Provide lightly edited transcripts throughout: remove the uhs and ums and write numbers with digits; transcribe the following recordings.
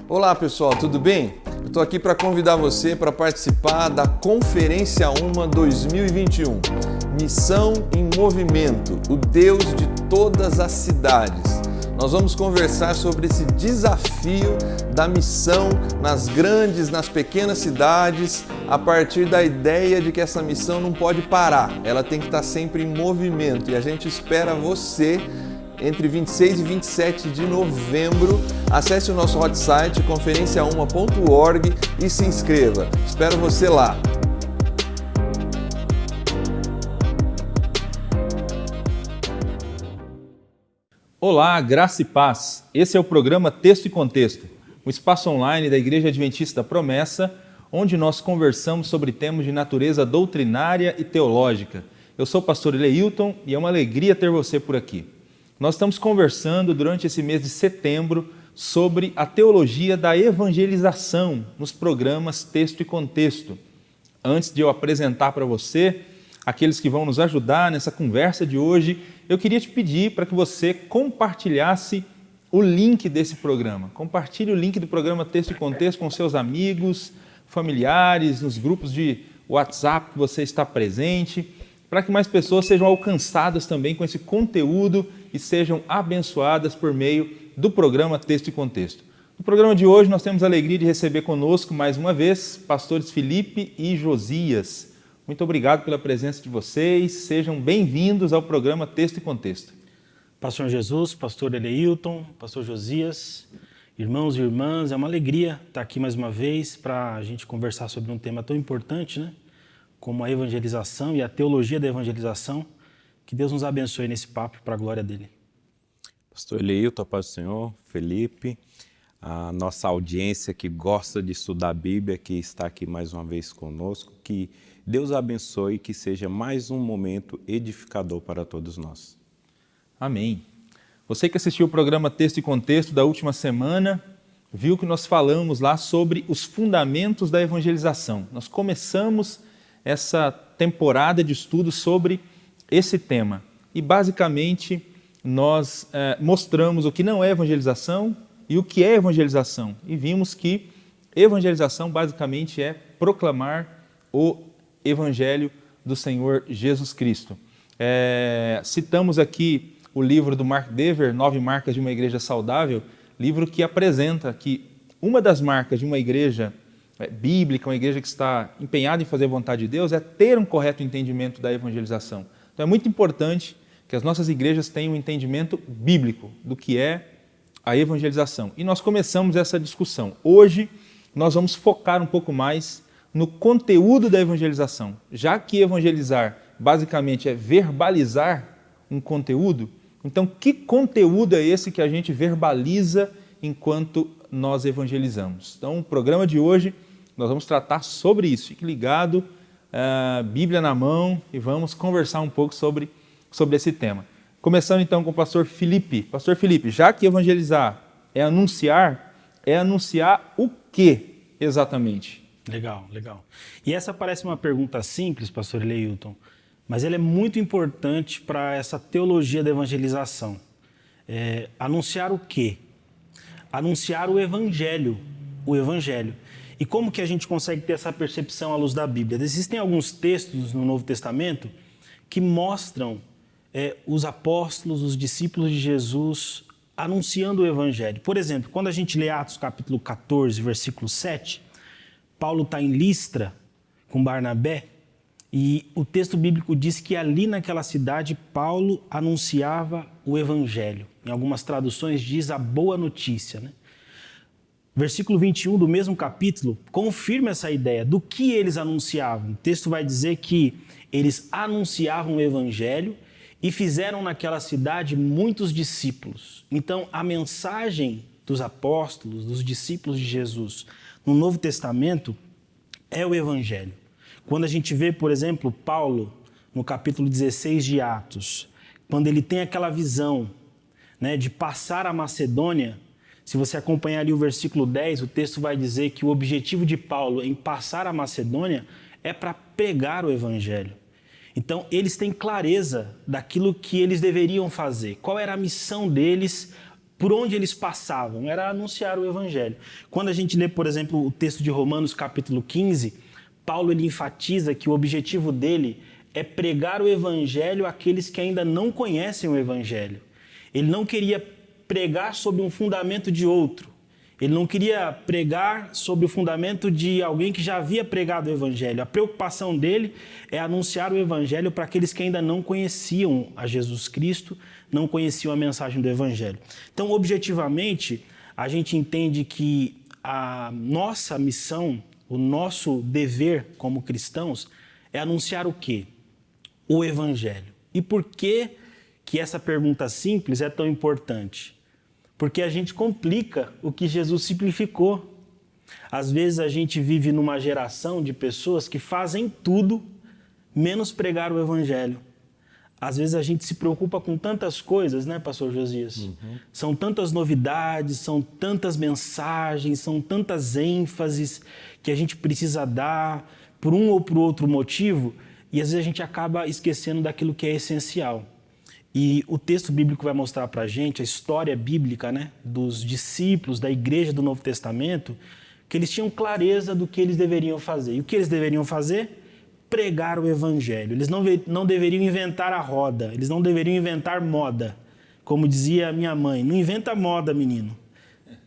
Olá pessoal, tudo bem? Eu estou aqui para convidar você para participar da Conferência Uma 2021. Missão em Movimento, o Deus de todas as cidades. Nós vamos conversar sobre esse desafio da missão nas grandes, nas pequenas cidades, a partir da ideia de que essa missão não pode parar, ela tem que estar sempre em movimento. E a gente espera você entre 26 e 27 de novembro. Acesse o nosso hot site conferenciauma.org e se inscreva. Espero você lá. Olá, graça e paz. Esse é o programa Texto e Contexto, um espaço online da Igreja Adventista da Promessa, onde nós conversamos sobre temas de natureza doutrinária e teológica. Eu sou o pastor Eleilton e é uma alegria ter você por aqui. Nós estamos conversando durante esse mês de setembro sobre a teologia da evangelização nos programas Texto e Contexto. Antes de eu apresentar para você aqueles que vão nos ajudar nessa conversa de hoje, eu queria te pedir para que você compartilhasse o link desse programa. Compartilhe o link do programa Texto e Contexto com seus amigos, familiares, nos grupos de WhatsApp que você está presente, para que mais pessoas sejam alcançadas também com esse conteúdo e sejam abençoadas por meio do programa Texto e Contexto. No programa de hoje nós temos a alegria de receber conosco mais uma vez pastores Felipe e Josias. Muito obrigado pela presença de vocês, sejam bem-vindos ao programa Texto e Contexto. Pastor Jesus, pastor Eleilton, pastor Josias, irmãos e irmãs, é uma alegria estar aqui mais uma vez para a gente conversar sobre um tema tão importante, né? Como a evangelização e a teologia da evangelização. Que Deus nos abençoe nesse papo para a glória dele. Pastor Eleilton, paz do Senhor, Felipe, a nossa audiência que gosta de estudar a Bíblia, que está aqui mais uma vez conosco, que Deus abençoe e que seja mais um momento edificador para todos nós. Amém. Você que assistiu o programa Texto e Contexto da última semana, viu que nós falamos lá sobre os fundamentos da evangelização. Nós começamos essa temporada de estudo sobre esse tema. E basicamente nós mostramos o que não é evangelização e o que é evangelização. E vimos que evangelização basicamente é proclamar o Evangelho do Senhor Jesus Cristo. Citamos aqui o livro do Mark Dever, 9 Marcas de uma Igreja Saudável, livro que apresenta que uma das marcas de uma igreja bíblica, uma igreja que está empenhada em fazer a vontade de Deus, é ter um correto entendimento da evangelização. Então é muito importante que as nossas igrejas tenham um entendimento bíblico do que é a evangelização. E nós começamos essa discussão. Hoje nós vamos focar um pouco mais no conteúdo da evangelização. Já que evangelizar basicamente é verbalizar um conteúdo, então que conteúdo é esse que a gente verbaliza enquanto nós evangelizamos? Então o programa de hoje nós vamos tratar sobre isso. Fique ligado, Bíblia na mão, e vamos conversar um pouco sobre esse tema. Começando então com o pastor Felipe. Pastor Felipe, já que evangelizar é anunciar o que exatamente? Legal. E essa parece uma pergunta simples, pastor Eleilton, mas ela é muito importante para essa teologia da evangelização. Anunciar o quê? Anunciar o Evangelho. E como que a gente consegue ter essa percepção à luz da Bíblia? Existem alguns textos no Novo Testamento que mostram os apóstolos, os discípulos de Jesus anunciando o Evangelho. Por exemplo, quando a gente lê Atos capítulo 14, versículo 7, Paulo está em Listra com Barnabé e o texto bíblico diz que ali naquela cidade Paulo anunciava o Evangelho. Em algumas traduções diz a boa notícia, né? Versículo 21 do mesmo capítulo confirma essa ideia do que eles anunciavam. O texto vai dizer que eles anunciavam o Evangelho e fizeram naquela cidade muitos discípulos. Então, a mensagem dos apóstolos, dos discípulos de Jesus no Novo Testamento é o Evangelho. Quando a gente vê, por exemplo, Paulo no capítulo 16 de Atos, quando ele tem aquela visão, né, de passar a Macedônia. Se você acompanhar ali o versículo 10, o texto vai dizer que o objetivo de Paulo em passar a Macedônia é para pregar o Evangelho. Então, eles têm clareza daquilo que eles deveriam fazer. Qual era a missão deles por onde eles passavam, era anunciar o evangelho. Quando a gente lê, por exemplo, o texto de Romanos, capítulo 15, Paulo ele enfatiza que o objetivo dele é pregar o evangelho àqueles que ainda não conhecem o evangelho. Ele não queria pregar sobre um fundamento de outro. Ele não queria pregar sobre o fundamento de alguém que já havia pregado o evangelho. A preocupação dele é anunciar o evangelho para aqueles que ainda não conheciam a Jesus Cristo, não conheciam a mensagem do evangelho. Então, objetivamente, a gente entende que a nossa missão, o nosso dever como cristãos é anunciar o quê? O evangelho. E por que essa pergunta simples é tão importante? Porque a gente complica o que Jesus simplificou. Às vezes a gente vive numa geração de pessoas que fazem tudo menos pregar o evangelho. Às vezes a gente se preocupa com tantas coisas, né, pastor Josias? São tantas novidades, são tantas mensagens, são tantas ênfases que a gente precisa dar por um ou por outro motivo, e às vezes a gente acaba esquecendo daquilo que é essencial. E o texto bíblico vai mostrar para a gente, a história bíblica, né, dos discípulos da igreja do Novo Testamento, que eles tinham clareza do que eles deveriam fazer. E o que eles deveriam fazer? Pregar o evangelho. Eles não deveriam inventar a roda, eles não deveriam inventar moda. Como dizia a minha mãe, não inventa moda, menino.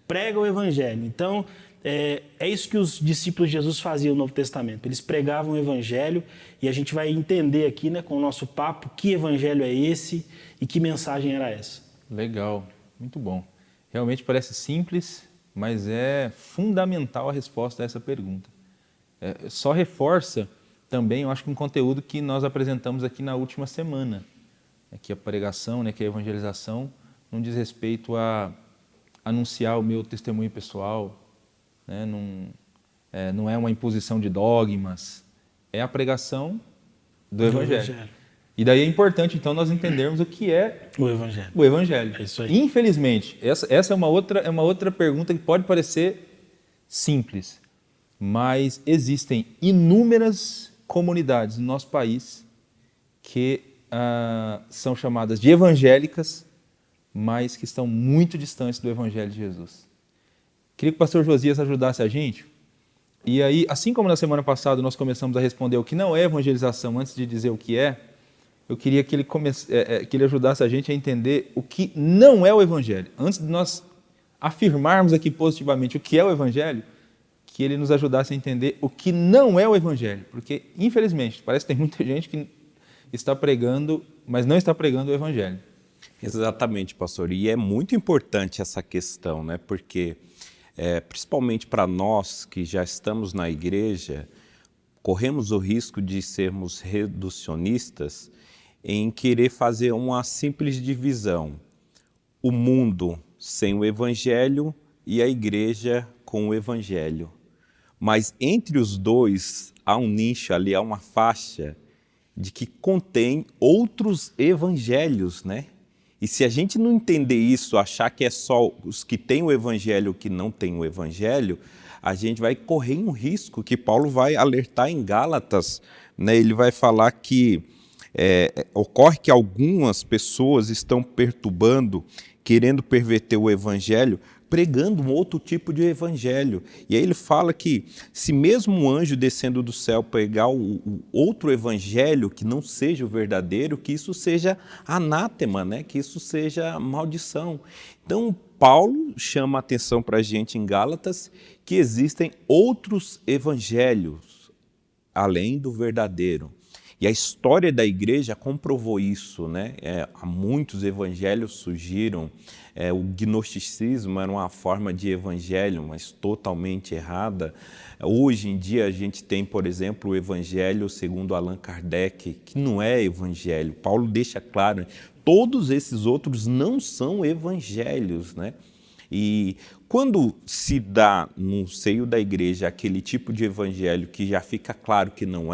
Prega o evangelho. Então, é isso que os discípulos de Jesus faziam no Novo Testamento. Eles pregavam o evangelho e a gente vai entender aqui, né, com o nosso papo, que evangelho é esse e que mensagem era essa. Legal, muito bom. Realmente parece simples, mas é fundamental a resposta a essa pergunta. Só reforça também, eu acho que um conteúdo que nós apresentamos aqui na última semana, que a pregação, né, que a evangelização não diz respeito a anunciar o meu testemunho pessoal, né, não é uma imposição de dogmas, é a pregação do Evangelho. E daí é importante, então, nós entendermos o que é o Evangelho. O Evangelho. É isso aí. Infelizmente, essa é uma outra pergunta que pode parecer simples, mas existem inúmeras comunidades no nosso país que são chamadas de evangélicas, mas que estão muito distantes do Evangelho de Jesus. Queria que o pastor Josias ajudasse a gente. E aí, assim como na semana passada nós começamos a responder o que não é evangelização antes de dizer o que é, eu queria que ele ajudasse a gente a entender o que não é o Evangelho. Antes de nós afirmarmos aqui positivamente o que é o Evangelho, que ele nos ajudasse a entender o que não é o Evangelho. Porque, infelizmente, parece que tem muita gente que está pregando, mas não está pregando o Evangelho. Exatamente, pastor. E é muito importante essa questão, né? Porque, principalmente para nós que já estamos na igreja, corremos o risco de sermos reducionistas em querer fazer uma simples divisão. O mundo sem o Evangelho e a igreja com o Evangelho. Mas entre os dois há um nicho ali, há uma faixa de que contém outros evangelhos, né? E se a gente não entender isso, achar que é só os que têm o evangelho que não têm o evangelho, a gente vai correr um risco que Paulo vai alertar em Gálatas, né? Ele vai falar que ocorre que algumas pessoas estão perturbando, querendo perverter o evangelho, pregando um outro tipo de evangelho. E aí ele fala que se mesmo um anjo descendo do céu pregar o outro evangelho que não seja o verdadeiro, que isso seja anátema, né? Que isso seja maldição. Então, Paulo chama a atenção para a gente em Gálatas que existem outros evangelhos além do verdadeiro. E a história da igreja comprovou isso, né? Há muitos evangelhos surgiram. O gnosticismo era uma forma de evangelho, mas totalmente errada. Hoje em dia a gente tem, por exemplo, o evangelho segundo Allan Kardec, que não é evangelho. Paulo deixa claro, né? Todos esses outros não são evangelhos, né? E quando se dá no seio da igreja aquele tipo de evangelho que já fica claro que não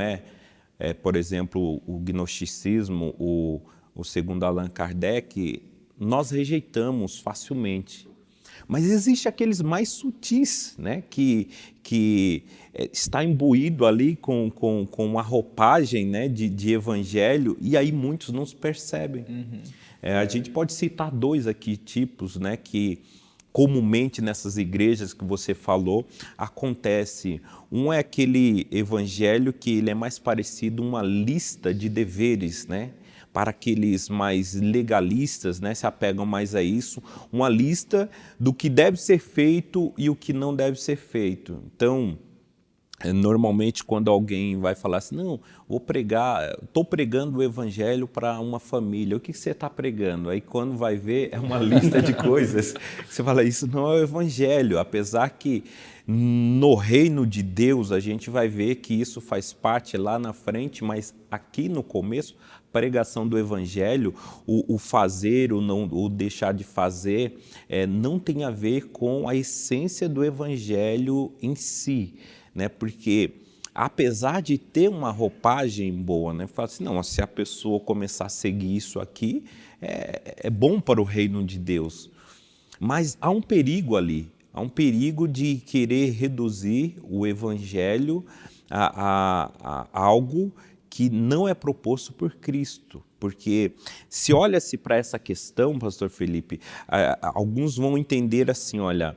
por exemplo, o gnosticismo, o segundo Allan Kardec, nós rejeitamos facilmente. Mas existe aqueles mais sutis, né, que está imbuído ali com uma roupagem, né, de evangelho, e aí muitos não se percebem. A gente pode citar 2 aqui tipos, né, que comumente nessas igrejas que você falou acontece. Um é aquele evangelho que ele é mais parecido uma lista de deveres, né? Para aqueles mais legalistas, né, se apegam mais a isso, uma lista do que deve ser feito e o que não deve ser feito. Então, normalmente quando alguém vai falar assim, não, vou pregar, estou pregando o evangelho para uma família, o que você está pregando? Aí quando vai ver, é uma lista de coisas, você fala, isso não é o evangelho, apesar que no reino de Deus a gente vai ver que isso faz parte lá na frente, mas aqui no começo, pregação do evangelho, o fazer, o deixar de fazer, não tem a ver com a essência do evangelho em si, né? Porque apesar de ter uma roupagem boa, né? Fala assim, não, se a pessoa começar a seguir isso aqui, é bom para o reino de Deus. Mas há um perigo ali, há um perigo de querer reduzir o evangelho a algo que não é proposto por Cristo. Porque se olha-se para essa questão, pastor Felipe, alguns vão entender assim, olha,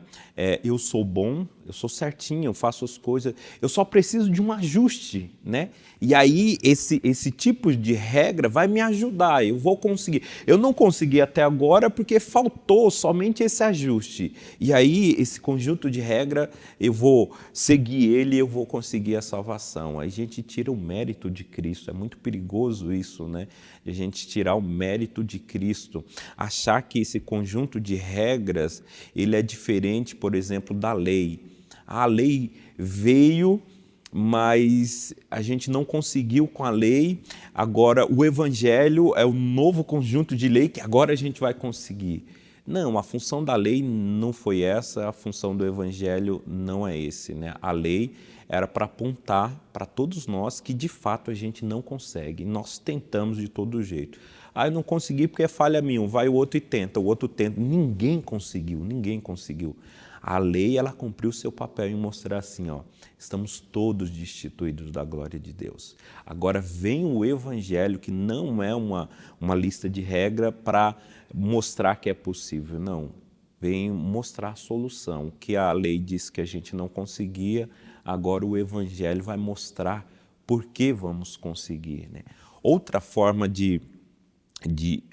eu sou bom, eu sou certinho, eu faço as coisas, eu só preciso de um ajuste, né? E aí esse tipo de regra vai me ajudar, eu vou conseguir. Eu não consegui até agora porque faltou somente esse ajuste. E aí esse conjunto de regra, eu vou seguir ele e eu vou conseguir a salvação. Aí a gente tira o mérito de Cristo, é muito perigoso isso, né? A gente tirar o mérito de Cristo, achar que esse conjunto de regras, ele é diferente, por exemplo, da lei. A lei veio, mas a gente não conseguiu com a lei, agora o evangelho é o novo conjunto de lei que agora a gente vai conseguir. Não, a função da lei não foi essa, a função do evangelho não é esse, né? A lei era para apontar para todos nós que de fato a gente não consegue, nós tentamos de todo jeito. Eu não consegui porque é falha minha, vai o outro e tenta, o outro tenta, ninguém conseguiu. A lei, ela cumpriu o seu papel em mostrar assim, ó, estamos todos destituídos da glória de Deus. Agora vem o evangelho, que não é uma lista de regra para mostrar que é possível, não. Vem mostrar a solução. O que a lei disse que a gente não conseguia, agora o evangelho vai mostrar por que vamos conseguir, né? Outra forma de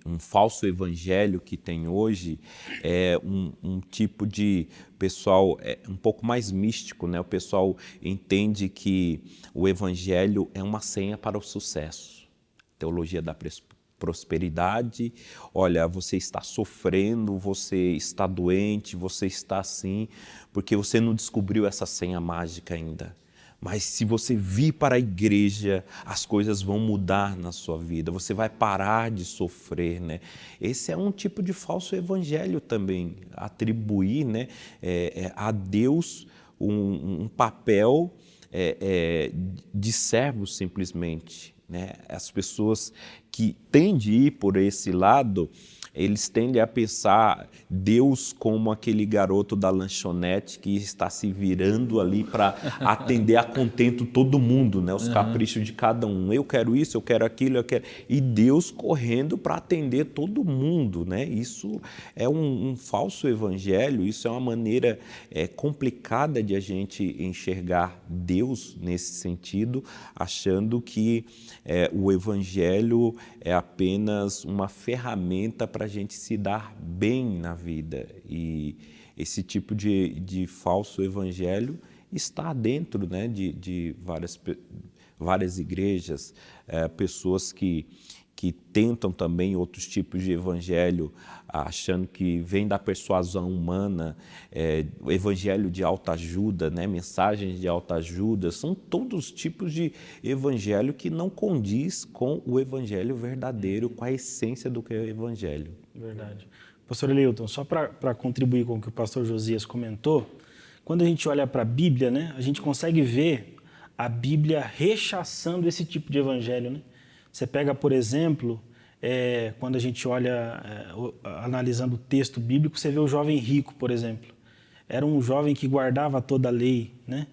um falso evangelho que tem hoje é um tipo de pessoal um pouco mais místico, né? O pessoal entende que o evangelho é uma senha para o sucesso. Teologia da prosperidade, olha, você está sofrendo, você está doente, você está assim, porque você não descobriu essa senha mágica ainda. Mas se você vir para a igreja, as coisas vão mudar na sua vida, você vai parar de sofrer, né? Esse é um tipo de falso evangelho também, atribuir, né, a Deus um papel de servo simplesmente, né? As pessoas que tendem a ir por esse lado, eles tendem a pensar Deus como aquele garoto da lanchonete que está se virando ali para atender a contento todo mundo, né? Os caprichos de cada um. Eu quero isso, eu quero aquilo, eu quero... E Deus correndo para atender todo mundo, né? Isso é um falso evangelho, isso é uma maneira complicada de a gente enxergar Deus nesse sentido, achando que o evangelho é apenas uma ferramenta para a gente se dar bem na vida. E esse tipo de falso evangelho está dentro, né, de várias igrejas, pessoas que tentam também outros tipos de evangelho, achando que vem da persuasão humana, o evangelho de autoajuda, né? Mensagens de autoajuda, são todos os tipos de evangelho que não condiz com o evangelho verdadeiro, com a essência do que é o evangelho. Verdade. Pastor Eleilton, só para contribuir com o que o pastor Josias comentou, quando a gente olha para a Bíblia, né, a gente consegue ver a Bíblia rechaçando esse tipo de evangelho, né? Você pega, por exemplo, quando a gente olha, analisando o texto bíblico, você vê o jovem rico, por exemplo. Era um jovem que guardava toda a lei, né?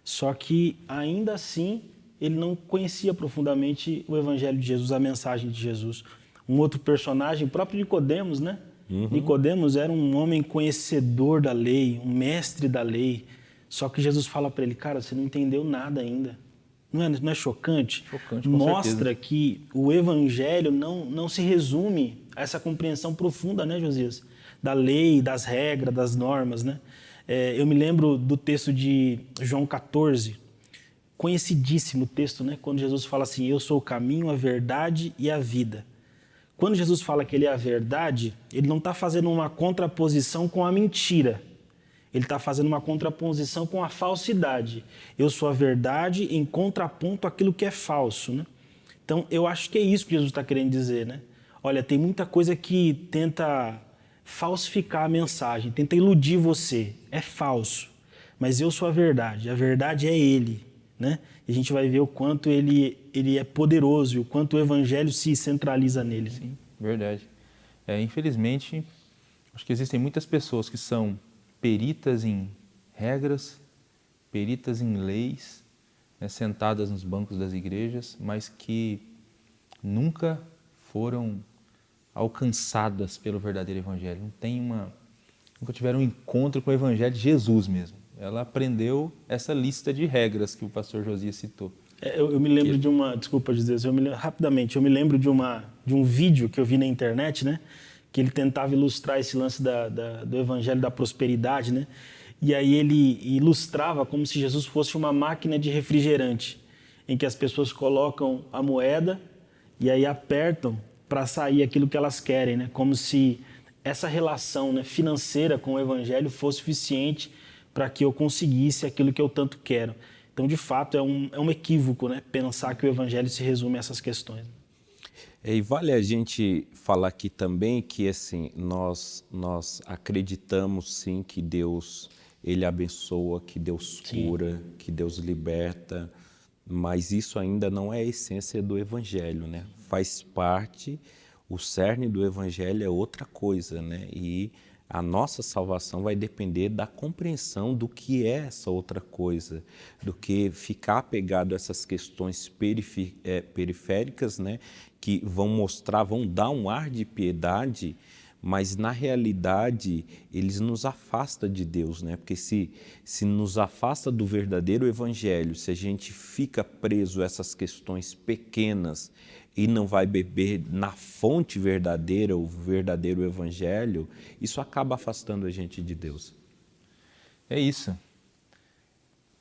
Só que, ainda assim, ele não conhecia profundamente o evangelho de Jesus, a mensagem de Jesus. um outro personagem, o próprio Nicodemos, né? Nicodemos era um homem conhecedor da lei, um mestre da lei. Só que Jesus fala para ele, cara, você não entendeu nada ainda. Não é chocante? Chocante, com Mostra certeza. que o evangelho não se resume a essa compreensão profunda, né, Josias? Da lei, das regras, das normas, né? Eu me lembro do texto de João 14, conhecidíssimo texto, né? Quando Jesus fala assim, eu sou o caminho, a verdade e a vida. Quando Jesus fala que ele é a verdade, ele não está fazendo uma contraposição com a mentira. Ele está fazendo uma contraposição com a falsidade. Eu sou a verdade em contraponto àquilo que é falso, né? Então, eu acho que é isso que Jesus está querendo dizer, né? Olha, tem muita coisa que tenta falsificar a mensagem, tenta iludir você. É falso, mas eu sou a verdade é Ele, né? E a gente vai ver o quanto ele é poderoso e o quanto o evangelho se centraliza nele. Sim, verdade. Infelizmente, acho que existem muitas pessoas que são peritas em regras, peritas em leis, né, sentadas nos bancos das igrejas, mas que nunca foram alcançadas pelo verdadeiro evangelho. Nunca tiveram um encontro com o evangelho de Jesus mesmo. Ela aprendeu essa lista de regras que o pastor Josias citou. Eu me lembro de uma... Desculpa dizer isso, rapidamente. Eu me lembro de um vídeo que eu vi na internet, né? Que ele tentava ilustrar esse lance do evangelho da prosperidade, né? E aí ele ilustrava como se Jesus fosse uma máquina de refrigerante, em que as pessoas colocam a moeda e aí apertam para sair aquilo que elas querem, né? Como se essa relação, né, financeira com o evangelho fosse suficiente para que eu conseguisse aquilo que eu tanto quero. Então, de fato, é um equívoco, né, pensar que o evangelho se resume a essas questões. E vale a gente falar aqui também que assim, nós acreditamos sim que Deus ele abençoa, que Deus cura, sim, que Deus liberta, mas isso ainda não é a essência do evangelho, né? Faz parte, o cerne do evangelho é outra coisa, né? E a nossa salvação vai depender da compreensão do que é essa outra coisa, do que ficar apegado a essas questões periféricas, né, que vão dar um ar de piedade, mas na realidade eles nos afastam de Deus, né? Porque se nos afasta do verdadeiro evangelho, se a gente fica preso a essas questões pequenas e não vai beber na fonte verdadeira, o verdadeiro evangelho, isso acaba afastando a gente de Deus. É isso.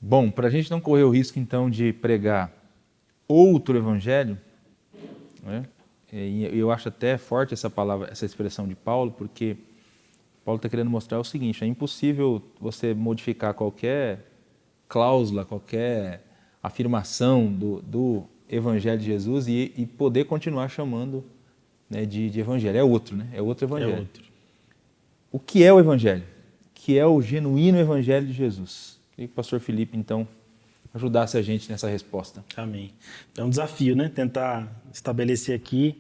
Bom, para a gente não correr o risco então de pregar outro evangelho, né? E eu acho até forte essa expressão de Paulo, porque Paulo está querendo mostrar o seguinte: é impossível você modificar qualquer cláusula, qualquer afirmação do Evangelho de Jesus e poder continuar chamando, né, de Evangelho. É outro, né? É outro Evangelho. É outro. O que é o Evangelho? O que é o genuíno Evangelho de Jesus? Queria que o pastor Felipe, então, ajudasse a gente nessa resposta. Amém. É um desafio, né? Tentar estabelecer aqui,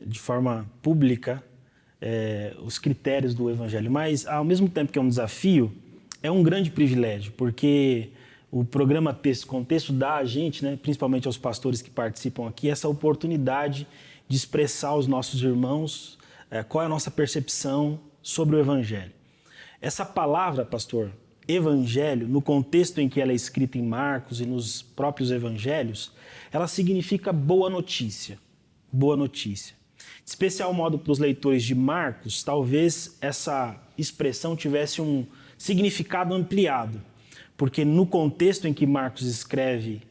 de forma pública, os critérios do Evangelho. Mas, ao mesmo tempo que é um desafio, é um grande privilégio, porque o programa Texto e Contexto dá a gente, né, principalmente aos pastores que participam aqui, essa oportunidade de expressar aos nossos irmãos qual é a nossa percepção sobre o Evangelho. Essa palavra, pastor, Evangelho, no contexto em que ela é escrita em Marcos e nos próprios Evangelhos, ela significa boa notícia. Boa notícia. De especial modo para os leitores de Marcos, talvez essa expressão tivesse um significado ampliado, porque no contexto em que Marcos escreve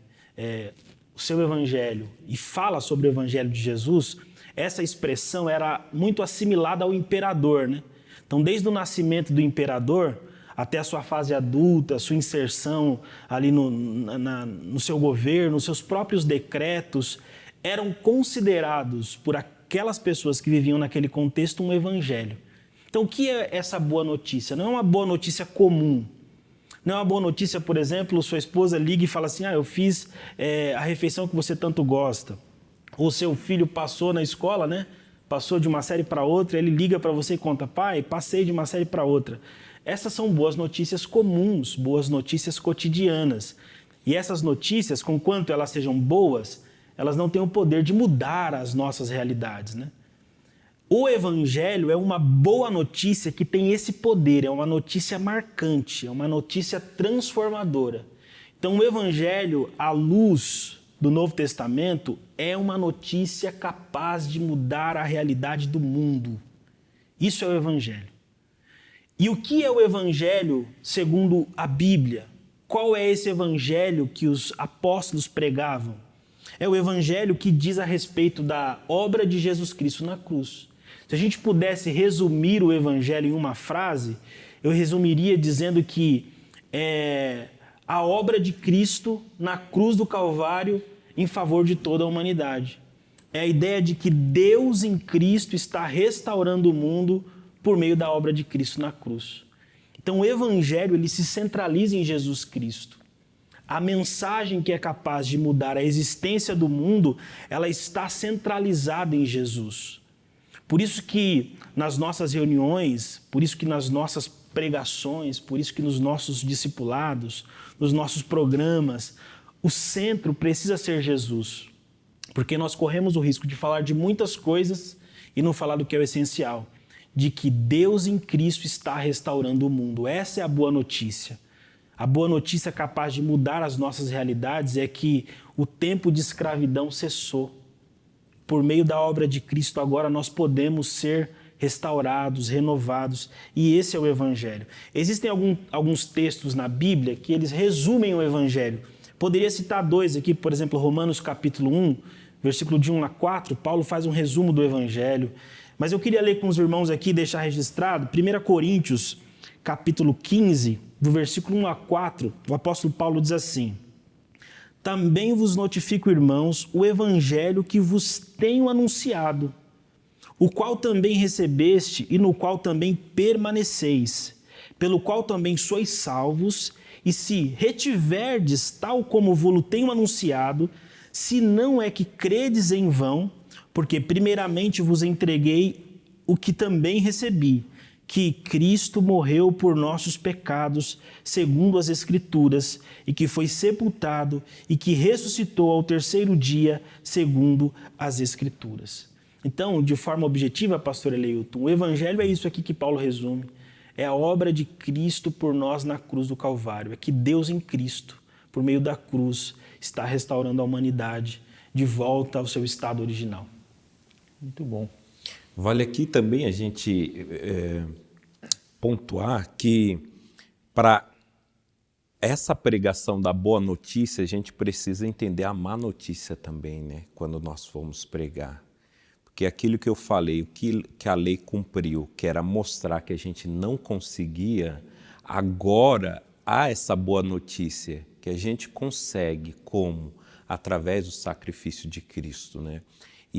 o seu evangelho e fala sobre o evangelho de Jesus, essa expressão era muito assimilada ao imperador, né? Então, desde o nascimento do imperador até a sua fase adulta, a sua inserção ali no seu governo, os seus próprios decretos, eram considerados por aquelas pessoas que viviam naquele contexto um evangelho. Então, o que é essa boa notícia? Não é uma boa notícia comum. Não é uma boa notícia, por exemplo, sua esposa liga e fala assim: eu fiz a refeição que você tanto gosta. Ou seu filho passou na escola, né? Passou de uma série para outra, ele liga para você e conta: pai, passei de uma série para outra. Essas são boas notícias comuns, boas notícias cotidianas. E essas notícias, conquanto elas sejam boas, elas não têm o poder de mudar as nossas realidades, né? O Evangelho é uma boa notícia que tem esse poder, é uma notícia marcante, é uma notícia transformadora. Então, o Evangelho, à luz do Novo Testamento, é uma notícia capaz de mudar a realidade do mundo. Isso é o Evangelho. E o que é o Evangelho segundo a Bíblia? Qual é esse Evangelho que os apóstolos pregavam? É o Evangelho que diz a respeito da obra de Jesus Cristo na cruz. Se a gente pudesse resumir o Evangelho em uma frase, eu resumiria dizendo que é a obra de Cristo na cruz do Calvário em favor de toda a humanidade. É a ideia de que Deus em Cristo está restaurando o mundo por meio da obra de Cristo na cruz. Então o Evangelho ele se centraliza em Jesus Cristo. A mensagem que é capaz de mudar a existência do mundo, ela está centralizada em Jesus. Por isso que nas nossas reuniões, por isso que nas nossas pregações, por isso que nos nossos discipulados, nos nossos programas, o centro precisa ser Jesus. Porque nós corremos o risco de falar de muitas coisas e não falar do que é o essencial, de que Deus em Cristo está restaurando o mundo. Essa é a boa notícia. A boa notícia capaz de mudar as nossas realidades é que o tempo de escravidão cessou. Por meio da obra de Cristo, agora nós podemos ser restaurados, renovados, e esse é o Evangelho. Existem alguns textos na Bíblia que eles resumem o Evangelho. Poderia citar dois aqui, por exemplo, Romanos capítulo 1, versículo de 1 a 4, Paulo faz um resumo do Evangelho. Mas eu queria ler com os irmãos aqui, deixar registrado, 1 Coríntios capítulo 15, do versículo 1 a 4, o apóstolo Paulo diz assim: também vos notifico, irmãos, o evangelho que vos tenho anunciado, o qual também recebeste e no qual também permaneceis, pelo qual também sois salvos, e se retiverdes tal como vos tenho anunciado, se não é que credes em vão, porque primeiramente vos entreguei o que também recebi, que Cristo morreu por nossos pecados, segundo as Escrituras, e que foi sepultado e que ressuscitou ao terceiro dia, segundo as Escrituras. Então, de forma objetiva, pastor Eleilton, o Evangelho é isso aqui que Paulo resume. É a obra de Cristo por nós na cruz do Calvário. É que Deus em Cristo, por meio da cruz, está restaurando a humanidade de volta ao seu estado original. Muito bom. Vale aqui também a gente pontuar que para essa pregação da boa notícia, a gente precisa entender a má notícia também, né? Quando nós formos pregar. Porque aquilo que eu falei, o que a lei cumpriu, que era mostrar que a gente não conseguia, agora há essa boa notícia, que a gente consegue, como? Através do sacrifício de Cristo, né?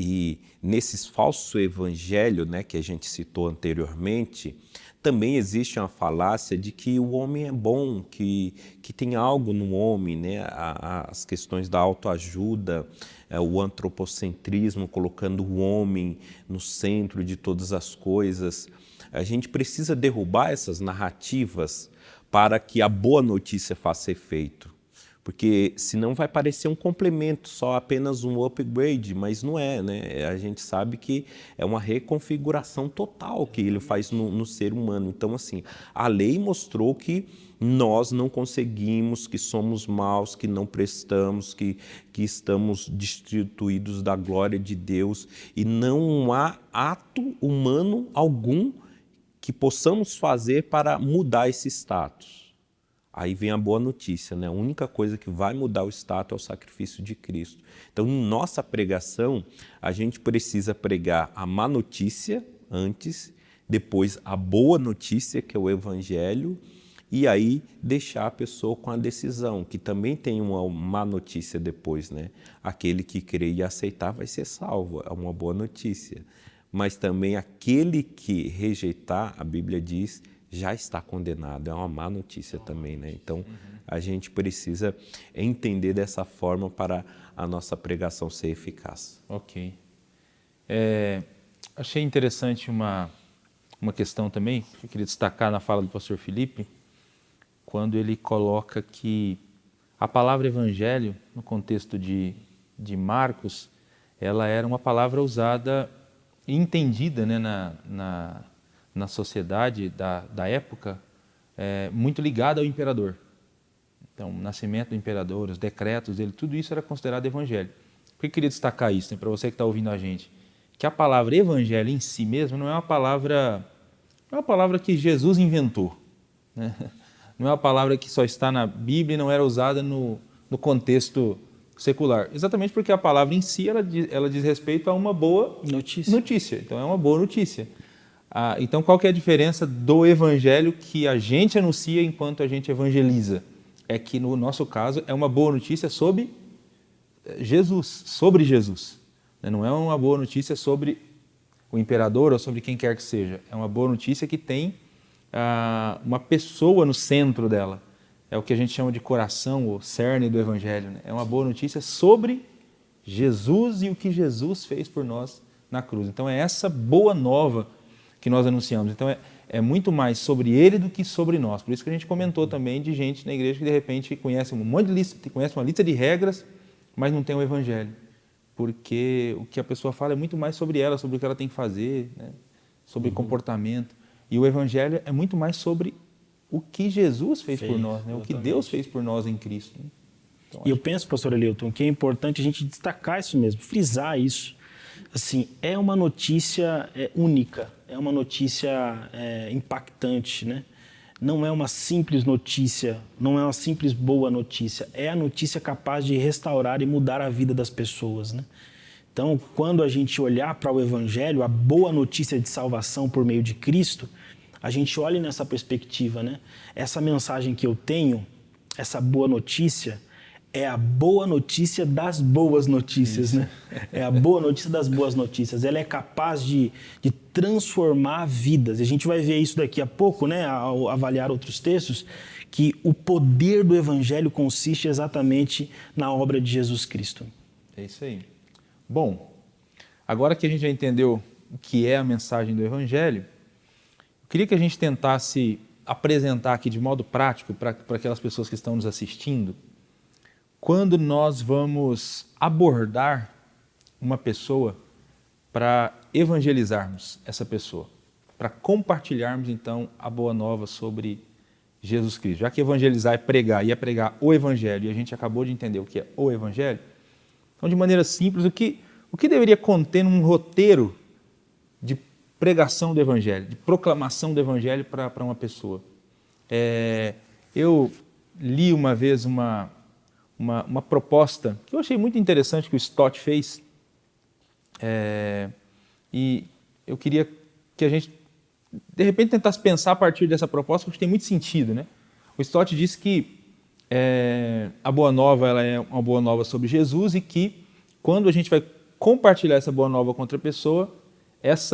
E nesses falsos evangelhos, né, que a gente citou anteriormente, também existe uma falácia de que o homem é bom, que tem algo no homem, né? As questões da autoajuda, o antropocentrismo, colocando o homem no centro de todas as coisas. A gente precisa derrubar essas narrativas para que a boa notícia faça efeito. Porque senão vai parecer um complemento, só apenas um upgrade, mas não é, né? A gente sabe que é uma reconfiguração total que ele faz no ser humano. Então, assim, a lei mostrou que nós não conseguimos, que somos maus, que não prestamos, que estamos destituídos da glória de Deus e não há ato humano algum que possamos fazer para mudar esse status. Aí vem a boa notícia, né? A única coisa que vai mudar o status é o sacrifício de Cristo. Então, em nossa pregação, a gente precisa pregar a má notícia antes, depois a boa notícia, que é o Evangelho, e aí deixar a pessoa com a decisão, que também tem uma má notícia depois, né? Aquele que crer e aceitar vai ser salvo, é uma boa notícia. Mas também aquele que rejeitar, a Bíblia diz, já está condenado, é uma má notícia também, né? Então, a gente precisa entender dessa forma para a nossa pregação ser eficaz. Ok. Achei interessante uma questão também, que eu queria destacar na fala do pastor Felipe, quando ele coloca que a palavra evangelho, no contexto de de Marcos, ela era uma palavra usada e entendida, né, na sociedade da época, muito ligada ao imperador. Então, o nascimento do imperador, os decretos dele, tudo isso era considerado evangelho. Por que eu queria destacar isso, né, para você que está ouvindo a gente? Que a palavra evangelho em si mesmo não é uma palavra que Jesus inventou, né? Não é uma palavra que só está na Bíblia e não era usada no contexto secular. Exatamente porque a palavra em si ela diz respeito a uma boa notícia. Então é uma boa notícia. Então qual que é a diferença do evangelho que a gente anuncia enquanto a gente evangeliza? É que no nosso caso é uma boa notícia sobre Jesus. Não é uma boa notícia sobre o imperador ou sobre quem quer que seja. É uma boa notícia que tem uma pessoa no centro dela. É o que a gente chama de coração, o cerne do evangelho, né? É uma boa notícia sobre Jesus e o que Jesus fez por nós na cruz. Então é essa boa nova que nós anunciamos. Então é muito mais sobre ele do que sobre nós. Por isso que a gente comentou também de gente na igreja que de repente conhece conhece uma lista de regras, mas não tem o evangelho. Porque o que a pessoa fala é muito mais sobre ela, sobre o que ela tem que fazer, né? Sobre comportamento. E o evangelho é muito mais sobre o que Jesus fez por nós, né? O que Deus fez por nós em Cristo. Né? Então, e eu penso, pastor Eleuton, que é importante a gente destacar isso mesmo, frisar isso. Assim, é uma notícia única, é uma notícia impactante, né? Não é uma simples notícia, não é uma simples boa notícia, é a notícia capaz de restaurar e mudar a vida das pessoas, né? Então, quando a gente olhar para o Evangelho, a boa notícia de salvação por meio de Cristo, a gente olha nessa perspectiva, né? Essa mensagem que eu tenho, essa boa notícia, é a boa notícia das boas notícias, né? É a boa notícia das boas notícias. Ela é capaz de transformar vidas. E a gente vai ver isso daqui a pouco, né? Ao avaliar outros textos, que o poder do Evangelho consiste exatamente na obra de Jesus Cristo. É isso aí. Bom, agora que a gente já entendeu o que é a mensagem do Evangelho, eu queria que a gente tentasse apresentar aqui de modo prático para aquelas pessoas que estão nos assistindo, quando nós vamos abordar uma pessoa para evangelizarmos essa pessoa, para compartilharmos então a boa nova sobre Jesus Cristo. Já que evangelizar é pregar e é pregar o Evangelho, e a gente acabou de entender o que é o Evangelho, então de maneira simples, o que deveria conter num roteiro de pregação do Evangelho, de proclamação do Evangelho para uma pessoa? Eu li uma vez uma proposta que eu achei muito interessante que o Stott fez, e eu queria que a gente, de repente, tentasse pensar a partir dessa proposta, porque tem muito sentido, né? O Stott disse que a boa nova ela é uma boa nova sobre Jesus e que, quando a gente vai compartilhar essa boa nova com outra pessoa,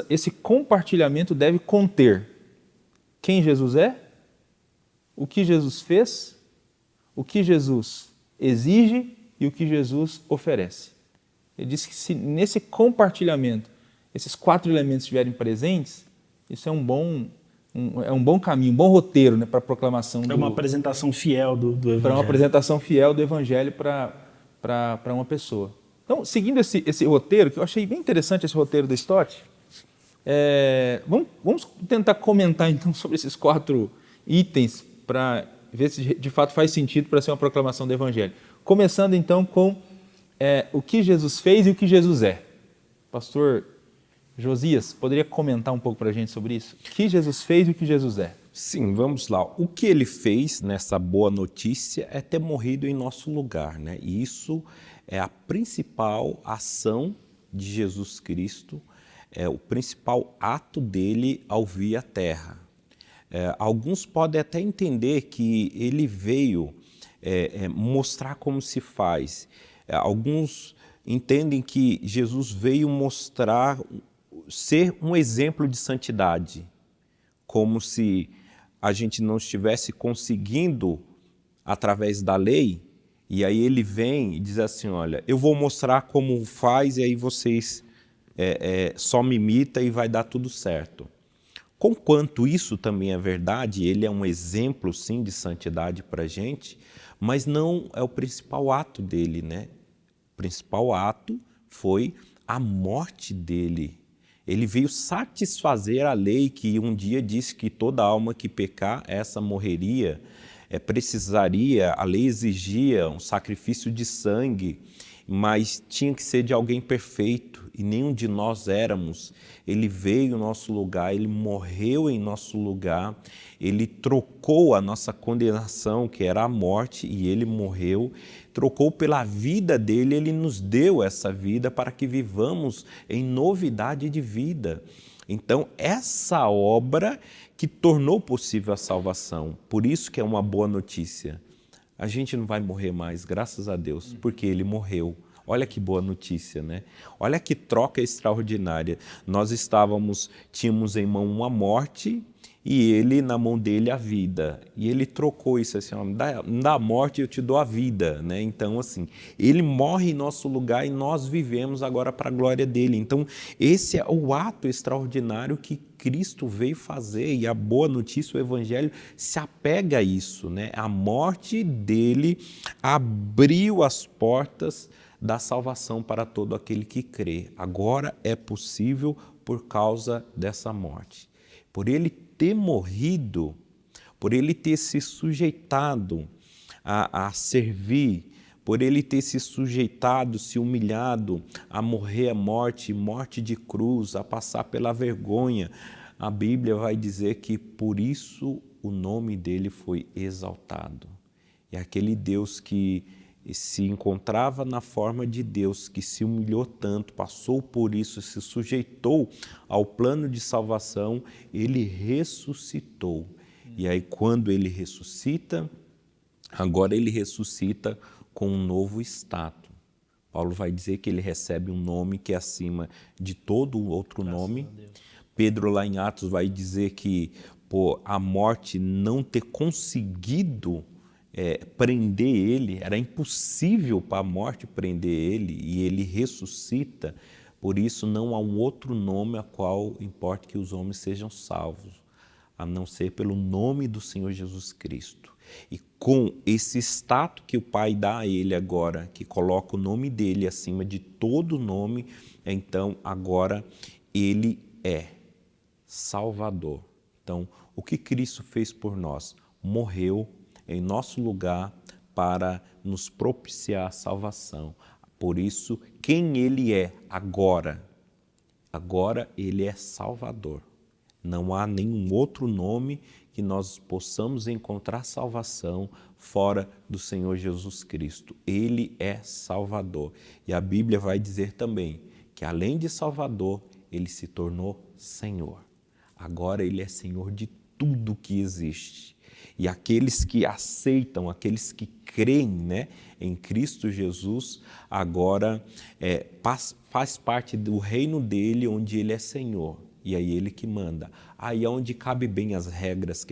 esse compartilhamento deve conter quem Jesus é, o que Jesus fez, o que Jesus exige e o que Jesus oferece. Ele disse que se nesse compartilhamento esses 4 elementos estiverem presentes, isso é um bom caminho, um bom roteiro, né, para a proclamação É uma apresentação fiel do Evangelho. Para uma apresentação fiel do Evangelho para uma pessoa. Então, seguindo esse roteiro, que eu achei bem interessante esse roteiro do Stott, vamos tentar comentar então sobre esses 4 itens para ver se de fato faz sentido para ser uma proclamação do Evangelho. Começando então com o que Jesus fez e o que Jesus é. Pastor Josias, poderia comentar um pouco para a gente sobre isso? O que Jesus fez e o que Jesus é? Sim, vamos lá. O que ele fez nessa boa notícia é ter morrido em nosso lugar, né? E isso é a principal ação de Jesus Cristo, é o principal ato dele ao vir à Terra. Alguns podem até entender que ele veio mostrar como se faz. Alguns entendem que Jesus veio mostrar, ser um exemplo de santidade, como se a gente não estivesse conseguindo através da lei, e aí ele vem e diz assim, olha, eu vou mostrar como faz e aí vocês só me imitam e vai dar tudo certo. Conquanto isso também é verdade, ele é um exemplo sim de santidade para a gente, mas não é o principal ato dele, né? principal ato foi a morte dele. Ele veio satisfazer a lei que um dia disse que toda alma que pecar, essa morreria. A lei exigia um sacrifício de sangue, mas tinha que ser de alguém perfeito, e nenhum de nós éramos. Ele veio em nosso lugar, ele morreu em nosso lugar, ele trocou a nossa condenação, que era a morte, e ele morreu, trocou pela vida dele, ele nos deu essa vida para que vivamos em novidade de vida. Então, essa obra que tornou possível a salvação, por isso que é uma boa notícia. A gente não vai morrer mais, graças a Deus, porque ele morreu. Olha que boa notícia, né? Olha que troca extraordinária. Nós tínhamos em mão uma morte e ele, na mão dele, a vida. E ele trocou isso assim, me dá a morte e eu te dou a vida, né? Então, assim, ele morre em nosso lugar e nós vivemos agora para a glória dele. Então, esse é o ato extraordinário que Cristo veio fazer, e a boa notícia, o Evangelho, se apega a isso, né? A morte dele abriu as portas da salvação para todo aquele que crê. Agora é possível por causa dessa morte. Por ele ter morrido, por ele ter se sujeitado a servir, por ele ter se sujeitado, se humilhado a morrer a morte de cruz, a passar pela vergonha, a Bíblia vai dizer que por isso o nome dele foi exaltado. E aquele Deus que se encontrava na forma de Deus, que se humilhou tanto, passou por isso, se sujeitou ao plano de salvação, ele ressuscitou. E aí, quando ele ressuscita, agora ele ressuscita com um novo status. Paulo vai dizer que ele recebe um nome que é acima de todo outro nome. Pedro, lá em Atos, vai dizer que por a morte não ter conseguido prender ele, era impossível para a morte prender ele, e ele ressuscita. Por isso não há um outro nome a qual importa que os homens sejam salvos, a não ser pelo nome do Senhor Jesus Cristo. E com esse status que o Pai dá a ele agora, que coloca o nome dele acima de todo nome, então agora ele é Salvador. Então, o que Cristo fez por nós? Morreu em nosso lugar para nos propiciar a salvação. Por isso, quem ele é agora? Agora ele é Salvador. Não há nenhum outro nome que nós possamos encontrar salvação fora do Senhor Jesus Cristo. Ele é Salvador. E a Bíblia vai dizer também que, além de Salvador, ele se tornou Senhor. Agora ele é Senhor de tudo que existe. E aqueles que aceitam, aqueles que creem, né, em Cristo Jesus, agora faz parte do reino dele, onde ele é Senhor. E aí ele que manda. Aí é onde cabe bem as regras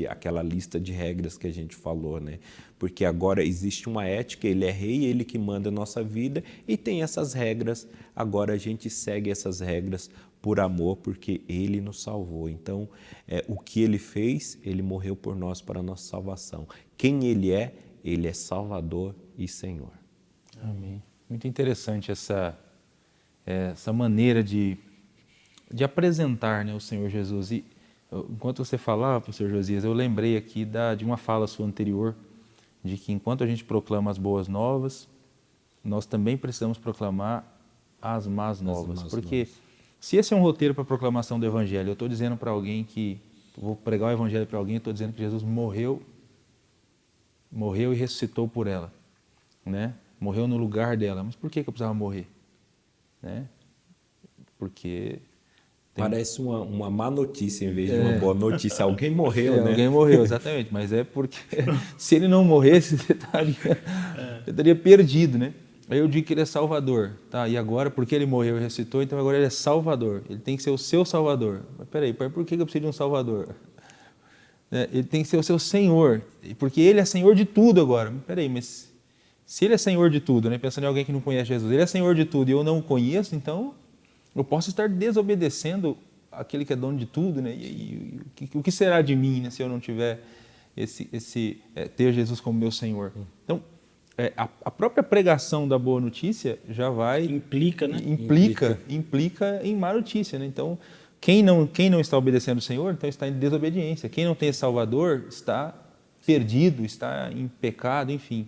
aquela lista de regras que a gente falou, né? Porque agora existe uma ética, ele é rei, ele que manda a nossa vida, e tem essas regras. Agora a gente segue essas regras por amor, porque ele nos salvou. Então, o que ele fez, ele morreu por nós para a nossa salvação. Quem ele é Salvador e Senhor. Amém. Muito interessante essa maneira de apresentar, né, o Senhor Jesus. E enquanto você falava, pastor Josias, eu lembrei aqui de uma fala sua anterior, de que enquanto a gente proclama as boas novas, nós também precisamos proclamar as más novas. Porque se esse é um roteiro para a proclamação do Evangelho, eu estou dizendo para alguém que, vou pregar o Evangelho para alguém, eu estou dizendo que Jesus morreu e ressuscitou por ela, né? Morreu no lugar dela. Mas por que eu precisava morrer? Né? Porque parece uma má notícia em vez de uma boa notícia. Alguém morreu, né? Alguém morreu, exatamente. Mas é porque se ele não morresse, você estaria perdido, né? Aí eu digo que ele é Salvador, tá? E agora, porque ele morreu e ressuscitou, então agora ele é Salvador. Ele tem que ser o seu Salvador. Mas peraí, por que eu preciso de um Salvador? Ele tem que ser o seu Senhor, porque ele é Senhor de tudo agora. Mas peraí, mas se ele é Senhor de tudo, né? Pensando em alguém que não conhece Jesus, ele é Senhor de tudo e eu não o conheço, então eu posso estar desobedecendo aquele que é dono de tudo, né? E o que será de mim, né, se eu não tiver ter Jesus como meu Senhor? Então, a própria pregação da boa notícia já vai... Implica, né? Implica em má notícia, né? Então, quem não está obedecendo o Senhor, então está em desobediência. Quem não tem esse Salvador está perdido, está em pecado, enfim.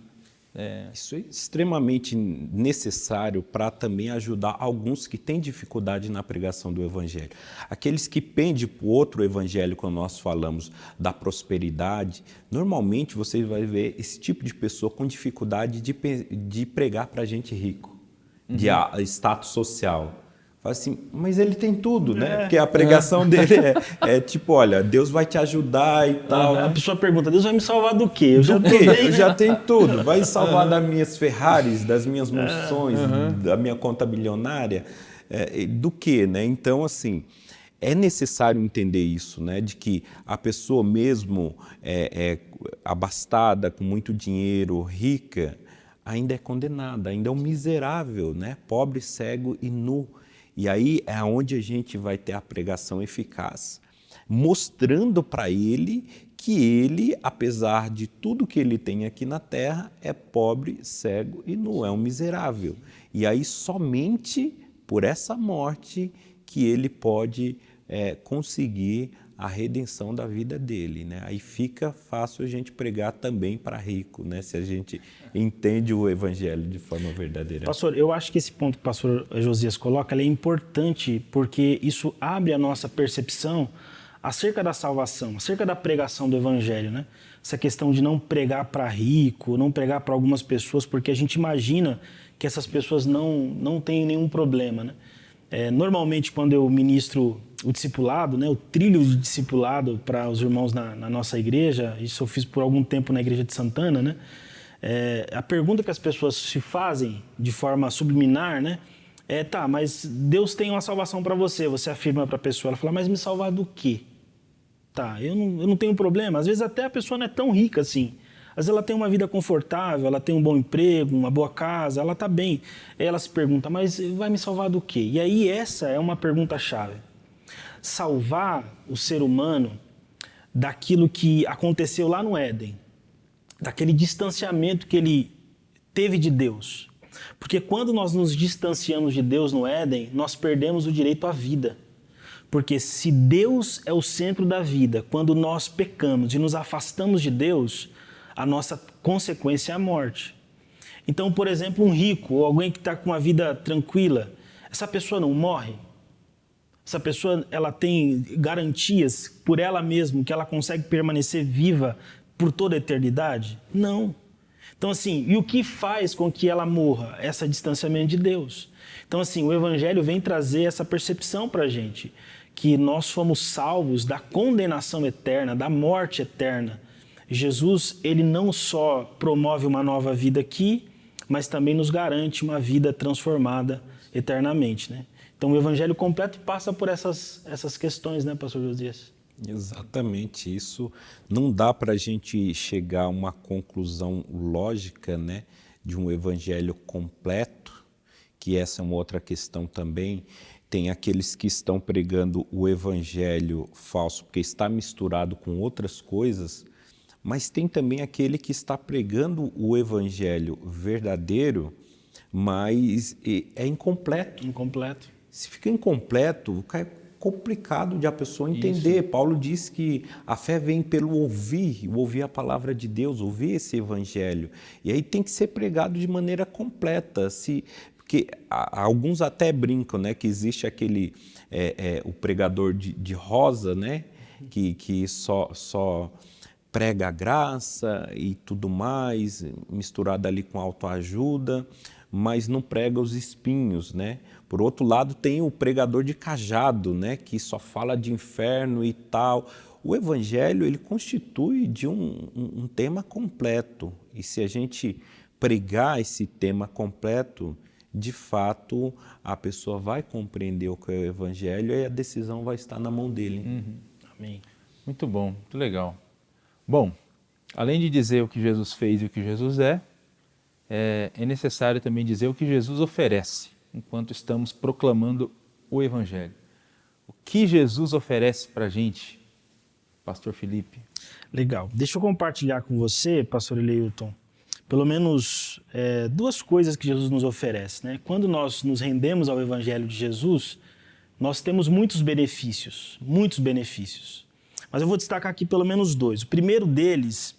Isso é extremamente necessário para também ajudar alguns que têm dificuldade na pregação do Evangelho. Aqueles que pendem para o outro Evangelho, quando nós falamos da prosperidade, normalmente você vai ver esse tipo de pessoa com dificuldade de pregar para gente rico, de status social. Fala assim, mas ele tem tudo, né? Porque a pregação dele é tipo, olha, Deus vai te ajudar e tal. A pessoa pergunta, Deus vai me salvar do quê? Eu já tenho tudo. Vai salvar das minhas Ferraris, das minhas mansões, da minha conta bilionária, do quê, né? Então, assim, é necessário entender isso, né? De que a pessoa mesmo abastada, com muito dinheiro, rica, ainda é condenada, ainda é um miserável, né? Pobre, cego e nu. E aí é onde a gente vai ter a pregação eficaz, mostrando para ele que ele, apesar de tudo que ele tem aqui na terra, é pobre, cego e nu, é um miserável. E aí somente por essa morte que ele pode conseguir a redenção da vida dele, né? Aí fica fácil a gente pregar também para rico, né? Se a gente entende o Evangelho de forma verdadeira. Pastor, eu acho que esse ponto que o pastor Josias coloca ele é importante porque isso abre a nossa percepção acerca da salvação, acerca da pregação do Evangelho, né? Essa questão de não pregar para rico, não pregar para algumas pessoas, porque a gente imagina que essas pessoas não têm nenhum problema, né? Normalmente, quando eu ministro o discipulado, né, o trilho de discipulado para os irmãos na nossa igreja, isso eu fiz por algum tempo na igreja de Santana, né? A pergunta que as pessoas se fazem de forma subliminar, né? Tá, mas Deus tem uma salvação para você. Você afirma para a pessoa, ela fala, mas me salvar do quê? Tá, eu não tenho problema. Às vezes até a pessoa não é tão rica assim. Às vezes ela tem uma vida confortável, ela tem um bom emprego, uma boa casa, ela está bem. Aí ela se pergunta, mas vai me salvar do quê? E aí essa é uma pergunta-chave. Salvar o ser humano daquilo que aconteceu lá no Éden, daquele distanciamento que ele teve de Deus. Porque quando nós nos distanciamos de Deus no Éden, nós perdemos o direito à vida. Porque se Deus é o centro da vida, quando nós pecamos e nos afastamos de Deus, a nossa consequência é a morte. Então, por exemplo, um rico ou alguém que está com uma vida tranquila, essa pessoa não morre? Essa pessoa ela tem garantias por ela mesma que ela consegue permanecer viva por toda a eternidade? Não. Então, assim, e o que faz com que ela morra? Esse distanciamento de Deus. Então, assim, o Evangelho vem trazer essa percepção para a gente, que nós fomos salvos da condenação eterna, da morte eterna. Jesus, ele não só promove uma nova vida aqui, mas também nos garante uma vida transformada eternamente, né? Então, o Evangelho completo passa por essas questões, né, pastor Josias? Exatamente, isso não dá para a gente chegar a uma conclusão lógica, né, de um evangelho completo, que essa é uma outra questão também. Tem aqueles que estão pregando o evangelho falso, porque está misturado com outras coisas, mas tem também aquele que está pregando o evangelho verdadeiro, mas é incompleto. Incompleto. Se fica incompleto, é complicado de a pessoa entender. Isso. Paulo diz que a fé vem pelo ouvir a palavra de Deus, ouvir esse evangelho. E aí tem que ser pregado de maneira completa. Porque alguns até brincam, né, que existe aquele o pregador de rosa, né, que só prega a graça e tudo mais, misturado ali com autoajuda, mas não prega os espinhos, né? Por outro lado, tem o pregador de cajado, né? Que só fala de inferno e tal. O evangelho, ele constitui de um tema completo. E se a gente pregar esse tema completo, de fato, a pessoa vai compreender o que é o evangelho e a decisão vai estar na mão dele. Uhum. Amém. Muito bom, muito legal. Bom, além de dizer o que Jesus fez e o que Jesus é necessário também dizer o que Jesus oferece, enquanto estamos proclamando o Evangelho. O que Jesus oferece para a gente, pastor Felipe? Legal. Deixa eu compartilhar com você, pastor Eleilton, pelo menos duas coisas que Jesus nos oferece, né? Quando nós nos rendemos ao Evangelho de Jesus, nós temos muitos benefícios. Mas eu vou destacar aqui pelo menos dois. O primeiro deles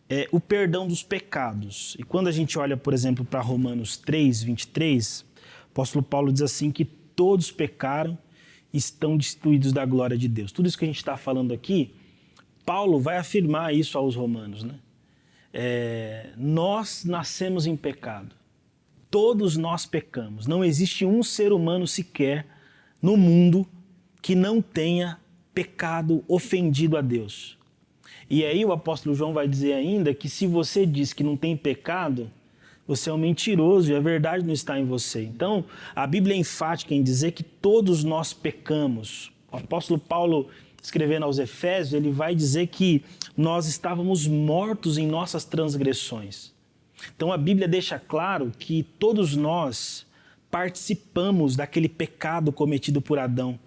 é o perdão dos pecados. E quando a gente olha, por exemplo, para Romanos 3, 23, o apóstolo Paulo diz assim que todos pecaram e estão destituídos da glória de Deus. Tudo isso que a gente está falando aqui, Paulo vai afirmar isso aos romanos, né? Nós nascemos em pecado. Todos nós pecamos. Não existe um ser humano sequer no mundo que não tenha pecado, ofendido a Deus. E aí o apóstolo João vai dizer ainda que se você diz que não tem pecado, você é um mentiroso e a verdade não está em você. Então, a Bíblia é enfática em dizer que todos nós pecamos. O apóstolo Paulo, escrevendo aos Efésios, ele vai dizer que nós estávamos mortos em nossas transgressões. Então, a Bíblia deixa claro que todos nós participamos daquele pecado cometido por Adão.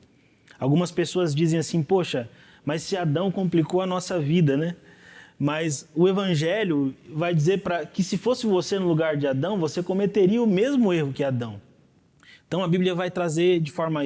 Algumas pessoas dizem assim, poxa, mas se Adão complicou a nossa vida, né? Mas o Evangelho vai dizer que se fosse você no lugar de Adão, você cometeria o mesmo erro que Adão. Então a Bíblia vai trazer de forma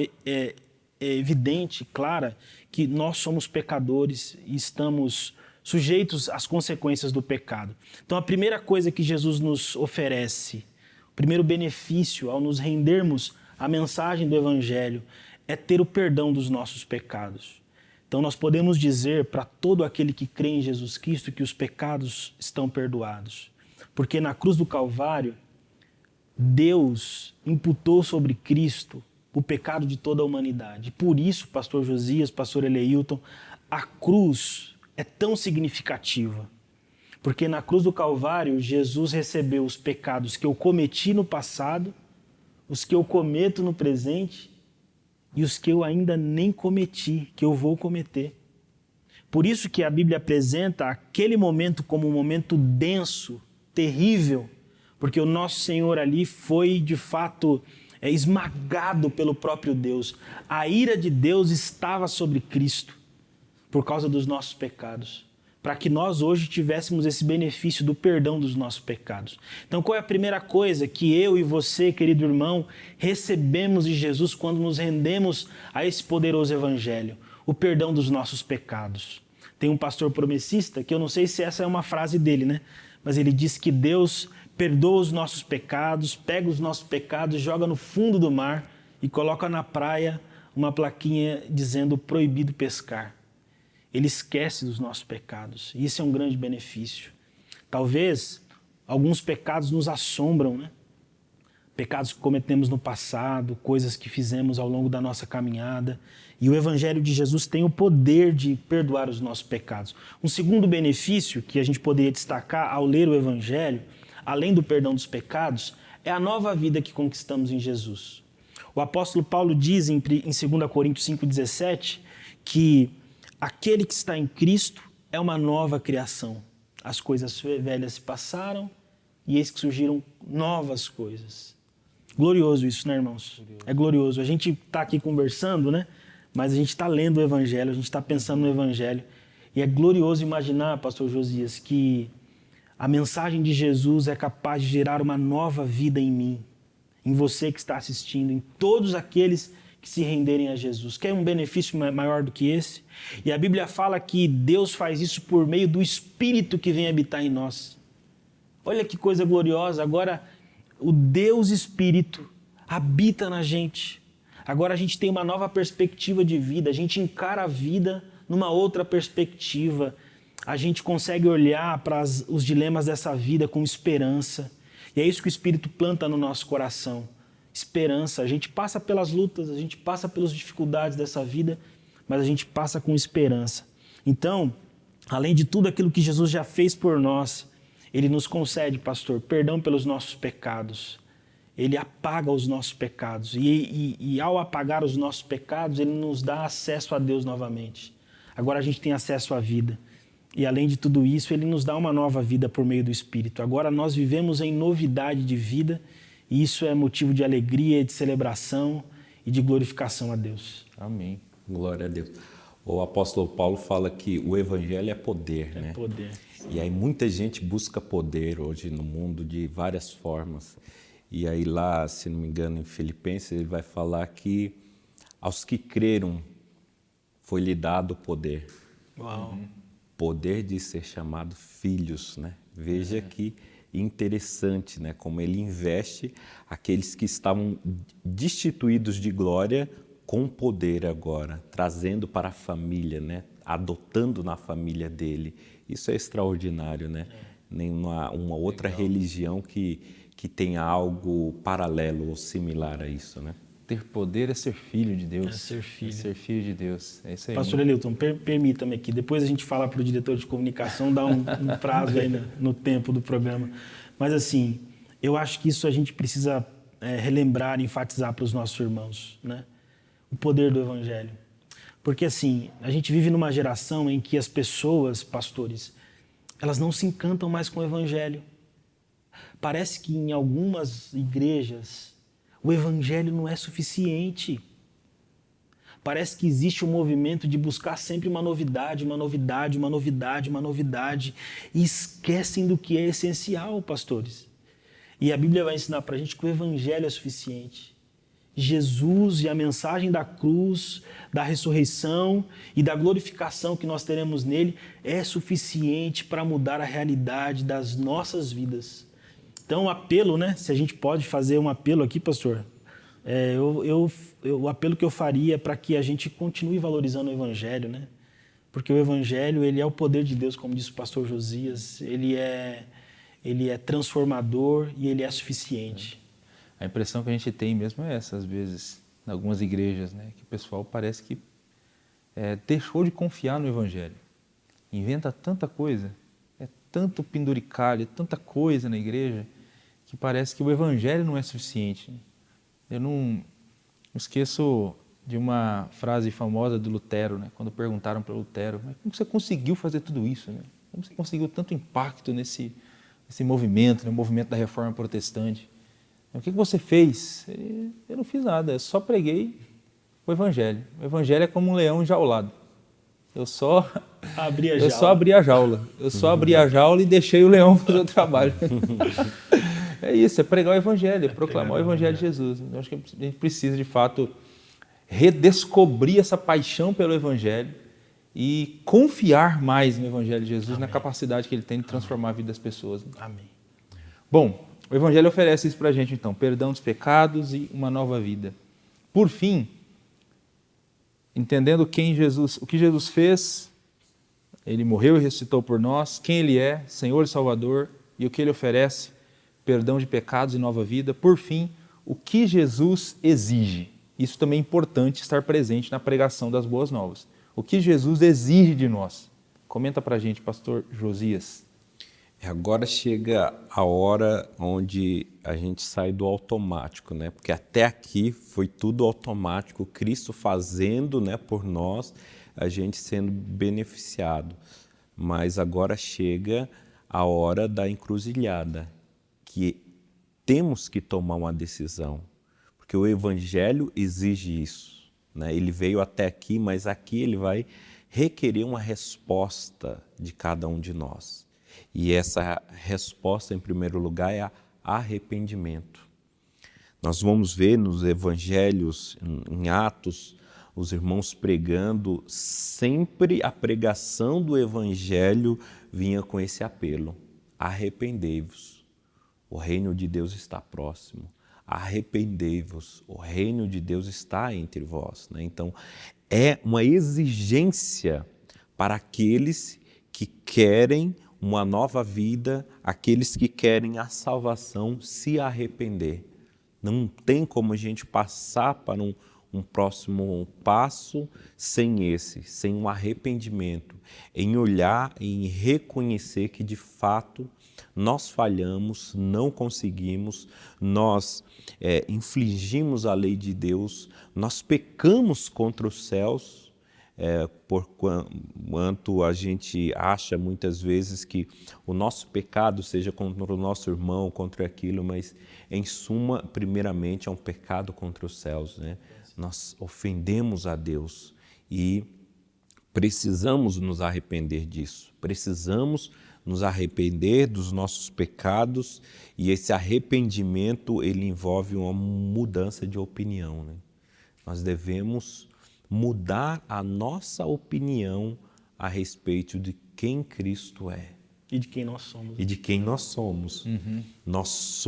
evidente, clara, que nós somos pecadores e estamos sujeitos às consequências do pecado. Então a primeira coisa que Jesus nos oferece, o primeiro benefício ao nos rendermos à mensagem do Evangelho é ter o perdão dos nossos pecados. Então nós podemos dizer para todo aquele que crê em Jesus Cristo que os pecados estão perdoados. Porque na cruz do Calvário, Deus imputou sobre Cristo o pecado de toda a humanidade. Por isso, pastor Josias, pastor Eleilton, a cruz é tão significativa. Porque na cruz do Calvário, Jesus recebeu os pecados que eu cometi no passado, os que eu cometo no presente e os que eu ainda nem cometi, que eu vou cometer. Por isso que a Bíblia apresenta aquele momento como um momento denso, terrível, porque o nosso Senhor ali foi, de fato, esmagado pelo próprio Deus. A ira de Deus estava sobre Cristo por causa dos nossos pecados, para que nós hoje tivéssemos esse benefício do perdão dos nossos pecados. Então, qual é a primeira coisa que eu e você, querido irmão, recebemos de Jesus quando nos rendemos a esse poderoso Evangelho? O perdão dos nossos pecados. Tem um pastor promessista, que eu não sei se essa é uma frase dele, né? Mas ele diz que Deus perdoa os nossos pecados, pega os nossos pecados, joga no fundo do mar e coloca na praia uma plaquinha dizendo proibido pescar. Ele esquece dos nossos pecados. E isso é um grande benefício. Talvez alguns pecados nos assombram, né? Pecados que cometemos no passado, coisas que fizemos ao longo da nossa caminhada. E o Evangelho de Jesus tem o poder de perdoar os nossos pecados. Um segundo benefício que a gente poderia destacar ao ler o Evangelho, além do perdão dos pecados, é a nova vida que conquistamos em Jesus. O apóstolo Paulo diz em 2 Coríntios 5,17 que aquele que está em Cristo é uma nova criação. As coisas velhas se passaram e eis que surgiram novas coisas. Glorioso isso, né, irmãos? É glorioso. A gente está aqui conversando, né? Mas a gente está lendo o Evangelho, a gente está pensando no Evangelho. E é glorioso imaginar, pastor Josias, que a mensagem de Jesus é capaz de gerar uma nova vida em mim, em você que está assistindo, em todos aqueles que se renderem a Jesus. Quer um benefício maior do que esse? E a Bíblia fala que Deus faz isso por meio do Espírito que vem habitar em nós. Olha que coisa gloriosa. Agora, o Deus Espírito habita na gente. Agora a gente tem uma nova perspectiva de vida. A gente encara a vida numa outra perspectiva. A gente consegue olhar para os dilemas dessa vida com esperança. E é isso que o Espírito planta no nosso coração. Esperança. A gente passa pelas lutas, a gente passa pelas dificuldades dessa vida, mas a gente passa com esperança. Então, além de tudo aquilo que Jesus já fez por nós, Ele nos concede, pastor, perdão pelos nossos pecados. Ele apaga os nossos pecados. E ao apagar os nossos pecados, Ele nos dá acesso a Deus novamente. Agora a gente tem acesso à vida. E além de tudo isso, Ele nos dá uma nova vida por meio do Espírito. Agora nós vivemos em novidade de vida. E isso é motivo de alegria, de celebração e de glorificação a Deus. Amém. Glória a Deus. O apóstolo Paulo fala que o evangelho é poder, né? Poder. E aí muita gente busca poder hoje no mundo de várias formas. E aí lá, se não me engano, em Filipenses, ele vai falar que aos que creram foi-lhe dado poder. Uau. Poder de ser chamado filhos, né? Veja que interessante, né? Como ele investe aqueles que estavam destituídos de glória com poder agora, trazendo para a família, né? Adotando na família dele. Isso é extraordinário, né? Nenhuma uma outra religião que tenha algo paralelo ou similar a isso, né? Ter poder é ser filho de Deus. É ser filho. É ser filho de Deus. É isso aí. Pastor Eleuton, permita-me aqui, depois a gente fala para o diretor de comunicação, dar um prazo aí no tempo do programa. Mas assim, eu acho que isso a gente precisa relembrar e enfatizar para os nossos irmãos, né? O poder do Evangelho. Porque assim, a gente vive numa geração em que as pessoas, pastores, elas não se encantam mais com o Evangelho. Parece que em algumas igrejas o Evangelho não é suficiente. Parece que existe um movimento de buscar sempre uma novidade, uma novidade, uma novidade, uma novidade, e esquecem do que é essencial, pastores. E a Bíblia vai ensinar para a gente que o Evangelho é suficiente. Jesus e a mensagem da cruz, da ressurreição e da glorificação que nós teremos nele é suficiente para mudar a realidade das nossas vidas. Então, o apelo, né? Se a gente pode fazer um apelo aqui, pastor, o apelo que eu faria é para que a gente continue valorizando o Evangelho, né? Porque o Evangelho, ele é o poder de Deus, como disse o pastor Josias, ele é transformador e ele é suficiente. A impressão que a gente tem mesmo é essa, às vezes, em algumas igrejas, né? Que o pessoal parece que deixou de confiar no Evangelho. Inventa tanta coisa, é tanto penduricalho, é tanta coisa na igreja, que parece que o Evangelho não é suficiente. Eu não esqueço de uma frase famosa do Lutero, né? Quando perguntaram para Lutero, mas como você conseguiu fazer tudo isso? Né? Como você conseguiu tanto impacto nesse movimento, no movimento da Reforma Protestante? O que você fez? Eu não fiz nada, eu só preguei o Evangelho. O Evangelho é como um leão enjaulado. Eu só abri a jaula. Eu só abri a jaula e deixei o leão fazer o trabalho. É isso, é pregar o Evangelho, é proclamar o Evangelho de Jesus. Eu acho que a gente precisa, de fato, redescobrir essa paixão pelo Evangelho e confiar mais no Evangelho de Jesus, na capacidade que ele tem de transformar a vida das pessoas. Amém. Bom, o Evangelho oferece isso para a gente, então, perdão dos pecados e uma nova vida. Por fim, entendendo o que Jesus fez, ele morreu e ressuscitou por nós, quem ele é, Senhor e Salvador, e o que ele oferece, perdão de pecados e nova vida. Por fim, o que Jesus exige. Isso também é importante estar presente na pregação das boas novas. O que Jesus exige de nós. Comenta para a gente, pastor Josias. Agora chega a hora onde a gente sai do automático, né? Porque até aqui foi tudo automático, Cristo fazendo, né, por nós, a gente sendo beneficiado. Mas agora chega a hora da encruzilhada, que temos que tomar uma decisão, porque o Evangelho exige isso, né? Ele veio até aqui, mas aqui ele vai requerer uma resposta de cada um de nós. E essa resposta, em primeiro lugar, é arrependimento. Nós vamos ver nos evangelhos, em Atos, os irmãos pregando, sempre a pregação do evangelho vinha com esse apelo: arrependei-vos, o reino de Deus está próximo. Arrependei-vos, o reino de Deus está entre vós. Né? Então, é uma exigência para aqueles que querem uma nova vida, aqueles que querem a salvação, se arrepender. Não tem como a gente passar para um próximo passo sem um arrependimento, em olhar e em reconhecer que de fato nós falhamos, não conseguimos, nós infligimos a lei de Deus, nós pecamos contra os céus, porquanto a gente acha muitas vezes que o nosso pecado seja contra o nosso irmão, contra aquilo, mas em suma, primeiramente, é um pecado contra os céus, né? Nós ofendemos a Deus e precisamos nos arrepender disso, precisamos nos arrepender dos nossos pecados, e esse arrependimento ele envolve uma mudança de opinião, né? Nós devemos mudar a nossa opinião a respeito de quem Cristo é. E de quem nós somos. E de quem nós somos. Nós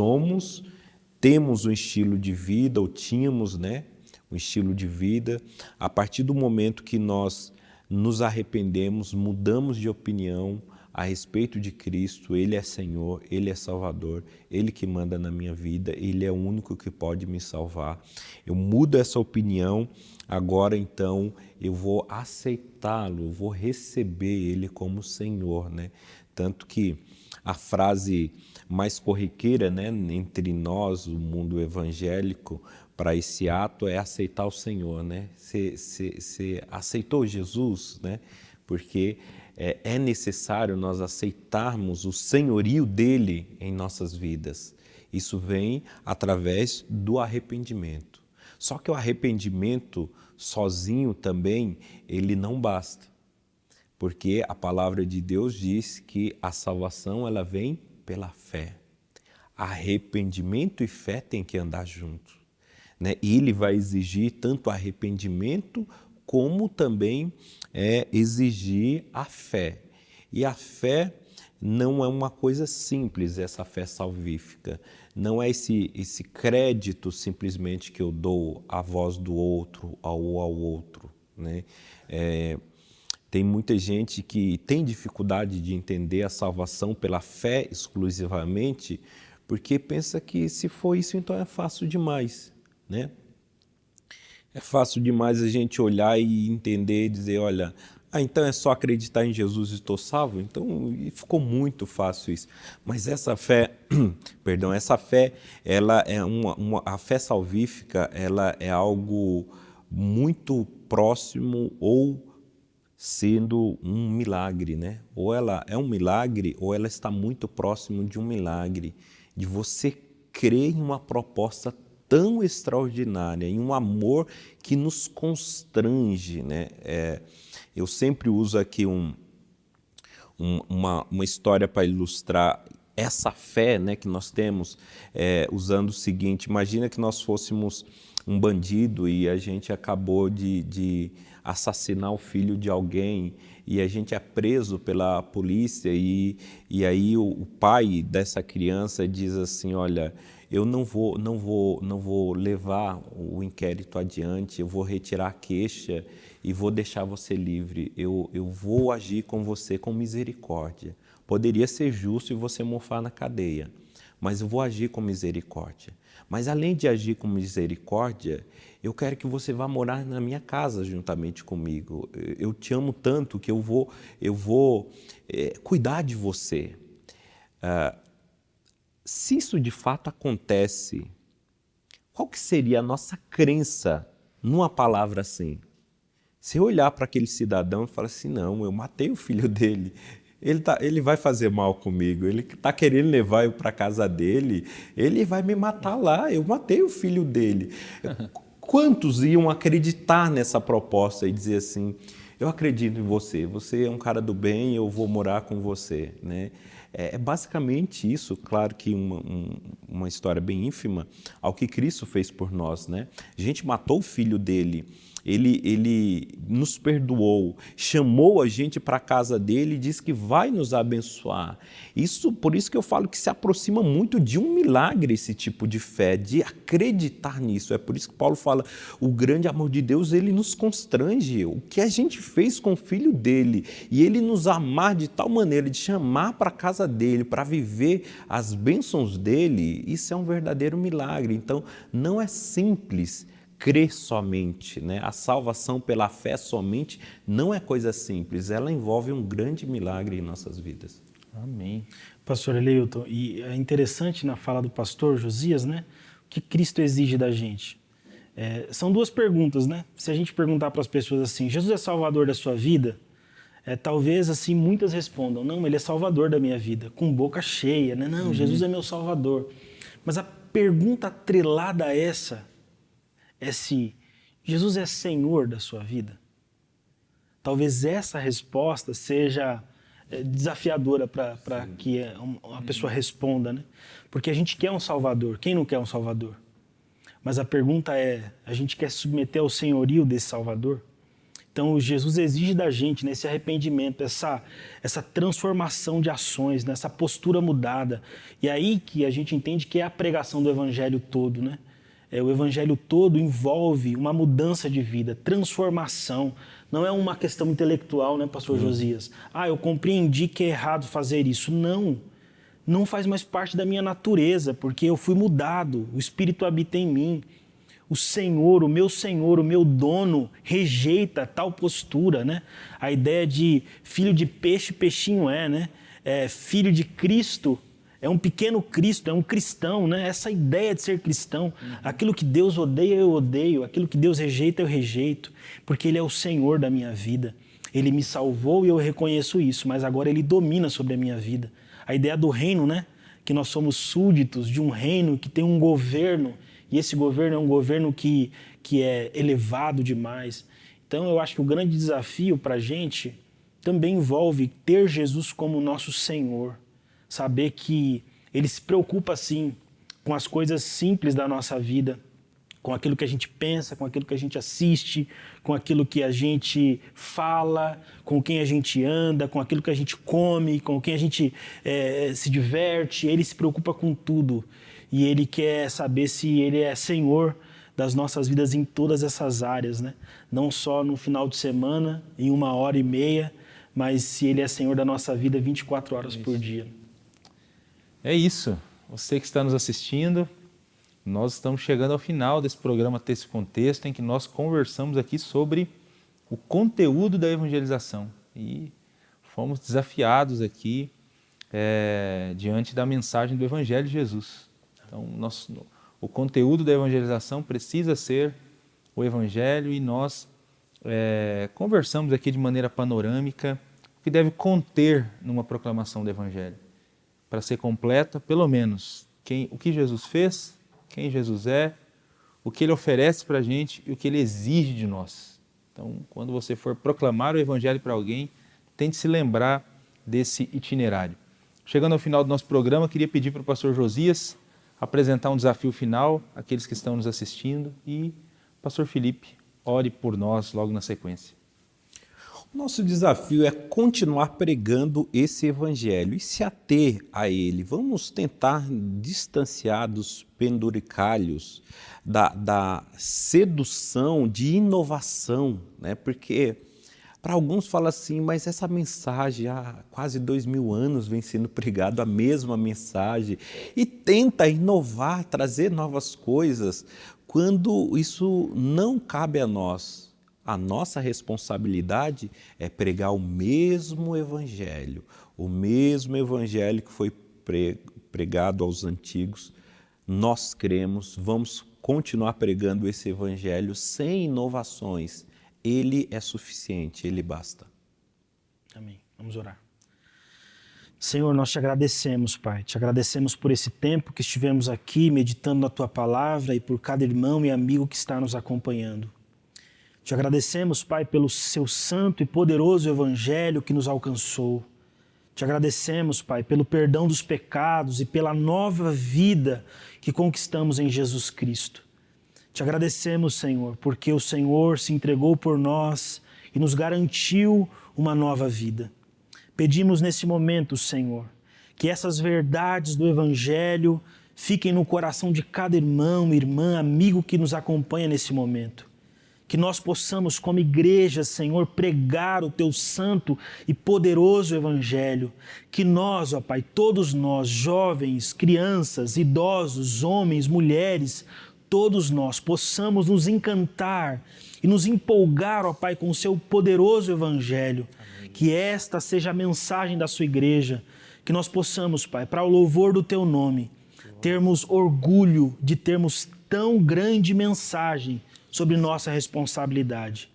temos um estilo de vida, ou tínhamos, né, um estilo de vida. A partir do momento que nós nos arrependemos, mudamos de opinião a respeito de Cristo, Ele é Senhor, Ele é Salvador, Ele que manda na minha vida, Ele é o único que pode me salvar. Eu mudo essa opinião, agora então eu vou aceitá-lo, eu vou receber Ele como Senhor, né? Tanto que a frase mais corriqueira, né, entre nós, o mundo evangélico, para esse ato é aceitar o Senhor, né? Você aceitou Jesus, né? Porque é necessário nós aceitarmos o senhorio dele em nossas vidas. Isso vem através do arrependimento. Só que o arrependimento sozinho também, ele não basta. Porque a palavra de Deus diz que a salvação ela vem pela fé. Arrependimento e fé têm que andar juntos, né? E ele vai exigir tanto arrependimento como também exigir a fé. E a fé não é uma coisa simples, essa fé salvífica. Não é esse crédito simplesmente que eu dou à voz do outro ou ao outro, né? Tem muita gente que tem dificuldade de entender a salvação pela fé exclusivamente, porque pensa que se for isso, então é fácil demais, né? É fácil demais a gente olhar e entender e dizer, olha, então é só acreditar em Jesus e estou salvo? Então ficou muito fácil isso. Mas essa fé, perdão, essa fé, ela é a fé salvífica, ela é algo muito próximo ou sendo um milagre, né? Ou ela é um milagre ou ela está muito próximo de um milagre, de você crer em uma proposta tão extraordinária, em um amor que nos constrange, né? Eu sempre uso aqui uma história para ilustrar essa fé, né, que nós temos, usando o seguinte: imagina que nós fôssemos um bandido e a gente acabou de assassinar o filho de alguém e a gente é preso pela polícia e aí o pai dessa criança diz assim, olha, eu não vou levar o inquérito adiante, eu vou retirar a queixa e vou deixar você livre, eu vou agir com você com misericórdia. Poderia ser justo e você mofar na cadeia, mas eu vou agir com misericórdia. Mas além de agir com misericórdia, eu quero que você vá morar na minha casa juntamente comigo. Eu te amo tanto que eu vou cuidar de você. Se isso de fato acontece, qual que seria a nossa crença numa palavra assim? Se eu olhar para aquele cidadão e falar assim, não, eu matei o filho dele, ele vai fazer mal comigo, ele está querendo levar eu para a casa dele, ele vai me matar lá, eu matei o filho dele. Quantos iam acreditar nessa proposta e dizer assim, eu acredito em você, você é um cara do bem, eu vou morar com você, né? É basicamente isso, claro que uma história bem ínfima ao que Cristo fez por nós, né? A gente matou o filho dele, ele nos perdoou, chamou a gente para a casa dele e diz que vai nos abençoar. Por isso que eu falo que se aproxima muito de um milagre esse tipo de fé, de acreditar nisso. É por isso que Paulo fala, o grande amor de Deus, ele nos constrange. O que a gente fez com o filho dele e ele nos amar de tal maneira, de chamar para a casa dele, para viver as bênçãos dele, isso é um verdadeiro milagre. Então, não é simples crer somente, né? A salvação pela fé somente não é coisa simples, ela envolve um grande milagre em nossas vidas. Amém. Pastor Eleilton, e é interessante na fala do pastor Josias, né? O que Cristo exige da gente? São duas perguntas, né? Se a gente perguntar para as pessoas assim, Jesus é salvador da sua vida? Talvez assim muitas respondam, não, ele é salvador da minha vida, com boca cheia, né? Não, Jesus é meu salvador. Mas a pergunta atrelada a essa é se Jesus é Senhor da sua vida. Talvez essa resposta seja desafiadora para que uma pessoa responda, né? Porque a gente quer um Salvador. Quem não quer um Salvador? Mas a pergunta é, a gente quer se submeter ao senhorio desse Salvador? Então, Jesus exige da gente, né, esse arrependimento, essa transformação de ações, né, essa postura mudada. E aí que a gente entende que é a pregação do Evangelho todo, né? O Evangelho todo envolve uma mudança de vida, transformação. Não é uma questão intelectual, né, pastor Josias? Eu compreendi que é errado fazer isso. Não faz mais parte da minha natureza, porque eu fui mudado, o Espírito habita em mim. O Senhor, o meu dono, rejeita tal postura, né? A ideia de filho de peixe, peixinho né? Filho de Cristo, é um pequeno Cristo, é um cristão, né? Essa ideia de ser cristão, aquilo que Deus odeia, eu odeio, aquilo que Deus rejeita, eu rejeito, porque Ele é o Senhor da minha vida. Ele me salvou e eu reconheço isso, mas agora Ele domina sobre a minha vida. A ideia do reino, né? Que nós somos súditos de um reino que tem um governo, e esse governo é um governo que é elevado demais. Então, eu acho que o grande desafio para a gente também envolve ter Jesus como nosso Senhor. Saber que Ele se preocupa, sim, com as coisas simples da nossa vida, com aquilo que a gente pensa, com aquilo que a gente assiste, com aquilo que a gente fala, com quem a gente anda, com aquilo que a gente come, com quem a gente se diverte. Ele se preocupa com tudo. E Ele quer saber se Ele é Senhor das nossas vidas em todas essas áreas, né? Não só no final de semana, em 1h30, mas se Ele é Senhor da nossa vida 24 horas por dia. É isso. Você que está nos assistindo, nós estamos chegando ao final desse programa Texto e Contexto, em que nós conversamos aqui sobre o conteúdo da evangelização. E fomos desafiados aqui diante da mensagem do Evangelho de Jesus. Então, o conteúdo da evangelização precisa ser o Evangelho, e nós conversamos aqui de maneira panorâmica o que deve conter numa proclamação do Evangelho. Para ser completa, pelo menos, o que Jesus fez, quem Jesus é, o que Ele oferece para a gente e o que Ele exige de nós. Então, quando você for proclamar o Evangelho para alguém, tente se lembrar desse itinerário. Chegando ao final do nosso programa, queria pedir para o pastor Josias apresentar um desafio final àqueles que estão nos assistindo, e pastor Felipe, ore por nós logo na sequência. Nosso desafio é continuar pregando esse evangelho e se ater a ele. Vamos tentar distanciar dos penduricalhos, da sedução de inovação, né? Porque para alguns fala assim, mas essa mensagem há quase 2000 anos vem sendo pregado a mesma mensagem, e tenta inovar, trazer novas coisas, quando isso não cabe a nós. A nossa responsabilidade é pregar o mesmo evangelho que foi pregado aos antigos. Nós cremos, vamos continuar pregando esse evangelho sem inovações. Ele é suficiente, Ele basta. Amém. Vamos orar. Senhor, nós te agradecemos, Pai. Te agradecemos por esse tempo que estivemos aqui meditando na Tua Palavra e por cada irmão e amigo que está nos acompanhando. Te agradecemos, Pai, pelo Seu santo e poderoso Evangelho que nos alcançou. Te agradecemos, Pai, pelo perdão dos pecados e pela nova vida que conquistamos em Jesus Cristo. Te agradecemos, Senhor, porque o Senhor se entregou por nós e nos garantiu uma nova vida. Pedimos nesse momento, Senhor, que essas verdades do Evangelho fiquem no coração de cada irmão, irmã, amigo que nos acompanha nesse momento. Que nós possamos, como igreja, Senhor, pregar o Teu santo e poderoso Evangelho. Que nós, ó Pai, todos nós, jovens, crianças, idosos, homens, mulheres, todos nós possamos nos encantar e nos empolgar, ó Pai, com o Seu poderoso Evangelho. Amém. Que esta seja a mensagem da Sua igreja. Que nós possamos, Pai, para o louvor do Teu nome, termos orgulho de termos tão grande mensagem sobre nossa responsabilidade.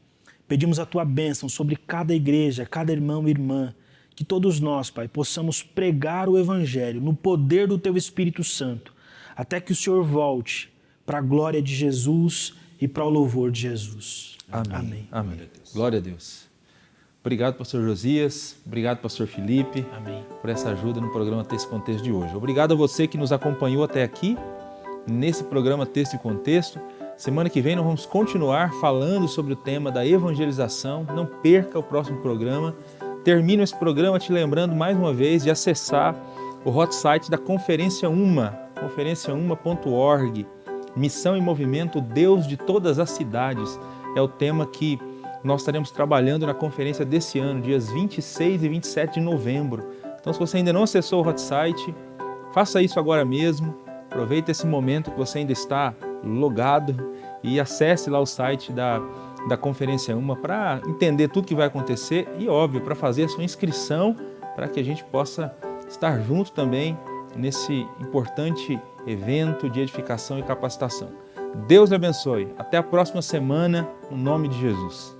Pedimos a Tua bênção sobre cada igreja, cada irmão e irmã, que todos nós, Pai, possamos pregar o Evangelho no poder do Teu Espírito Santo, até que o Senhor volte para a glória de Jesus e para o louvor de Jesus. Amém. Amém. Glória a Deus. Obrigado, pastor Josias. Obrigado, pastor Felipe. Amém. Por essa ajuda no programa Texto e Contexto de hoje. Obrigado a você que nos acompanhou até aqui, nesse programa Texto e Contexto. Semana que vem nós vamos continuar falando sobre o tema da evangelização. Não perca o próximo programa. Termino esse programa te lembrando mais uma vez de acessar o hot site da Conferência Uma, conferenciauma.org. Missão e Movimento, Deus de todas as cidades. É o tema que nós estaremos trabalhando na conferência desse ano, dias 26 e 27 de novembro. Então, se você ainda não acessou o hot site, faça isso agora mesmo. Aproveite esse momento que você ainda está logado e acesse lá o site da Conferência Uma para entender tudo que vai acontecer e, óbvio, para fazer a sua inscrição para que a gente possa estar junto também nesse importante evento de edificação e capacitação. Deus lhe abençoe. Até a próxima semana, no nome de Jesus.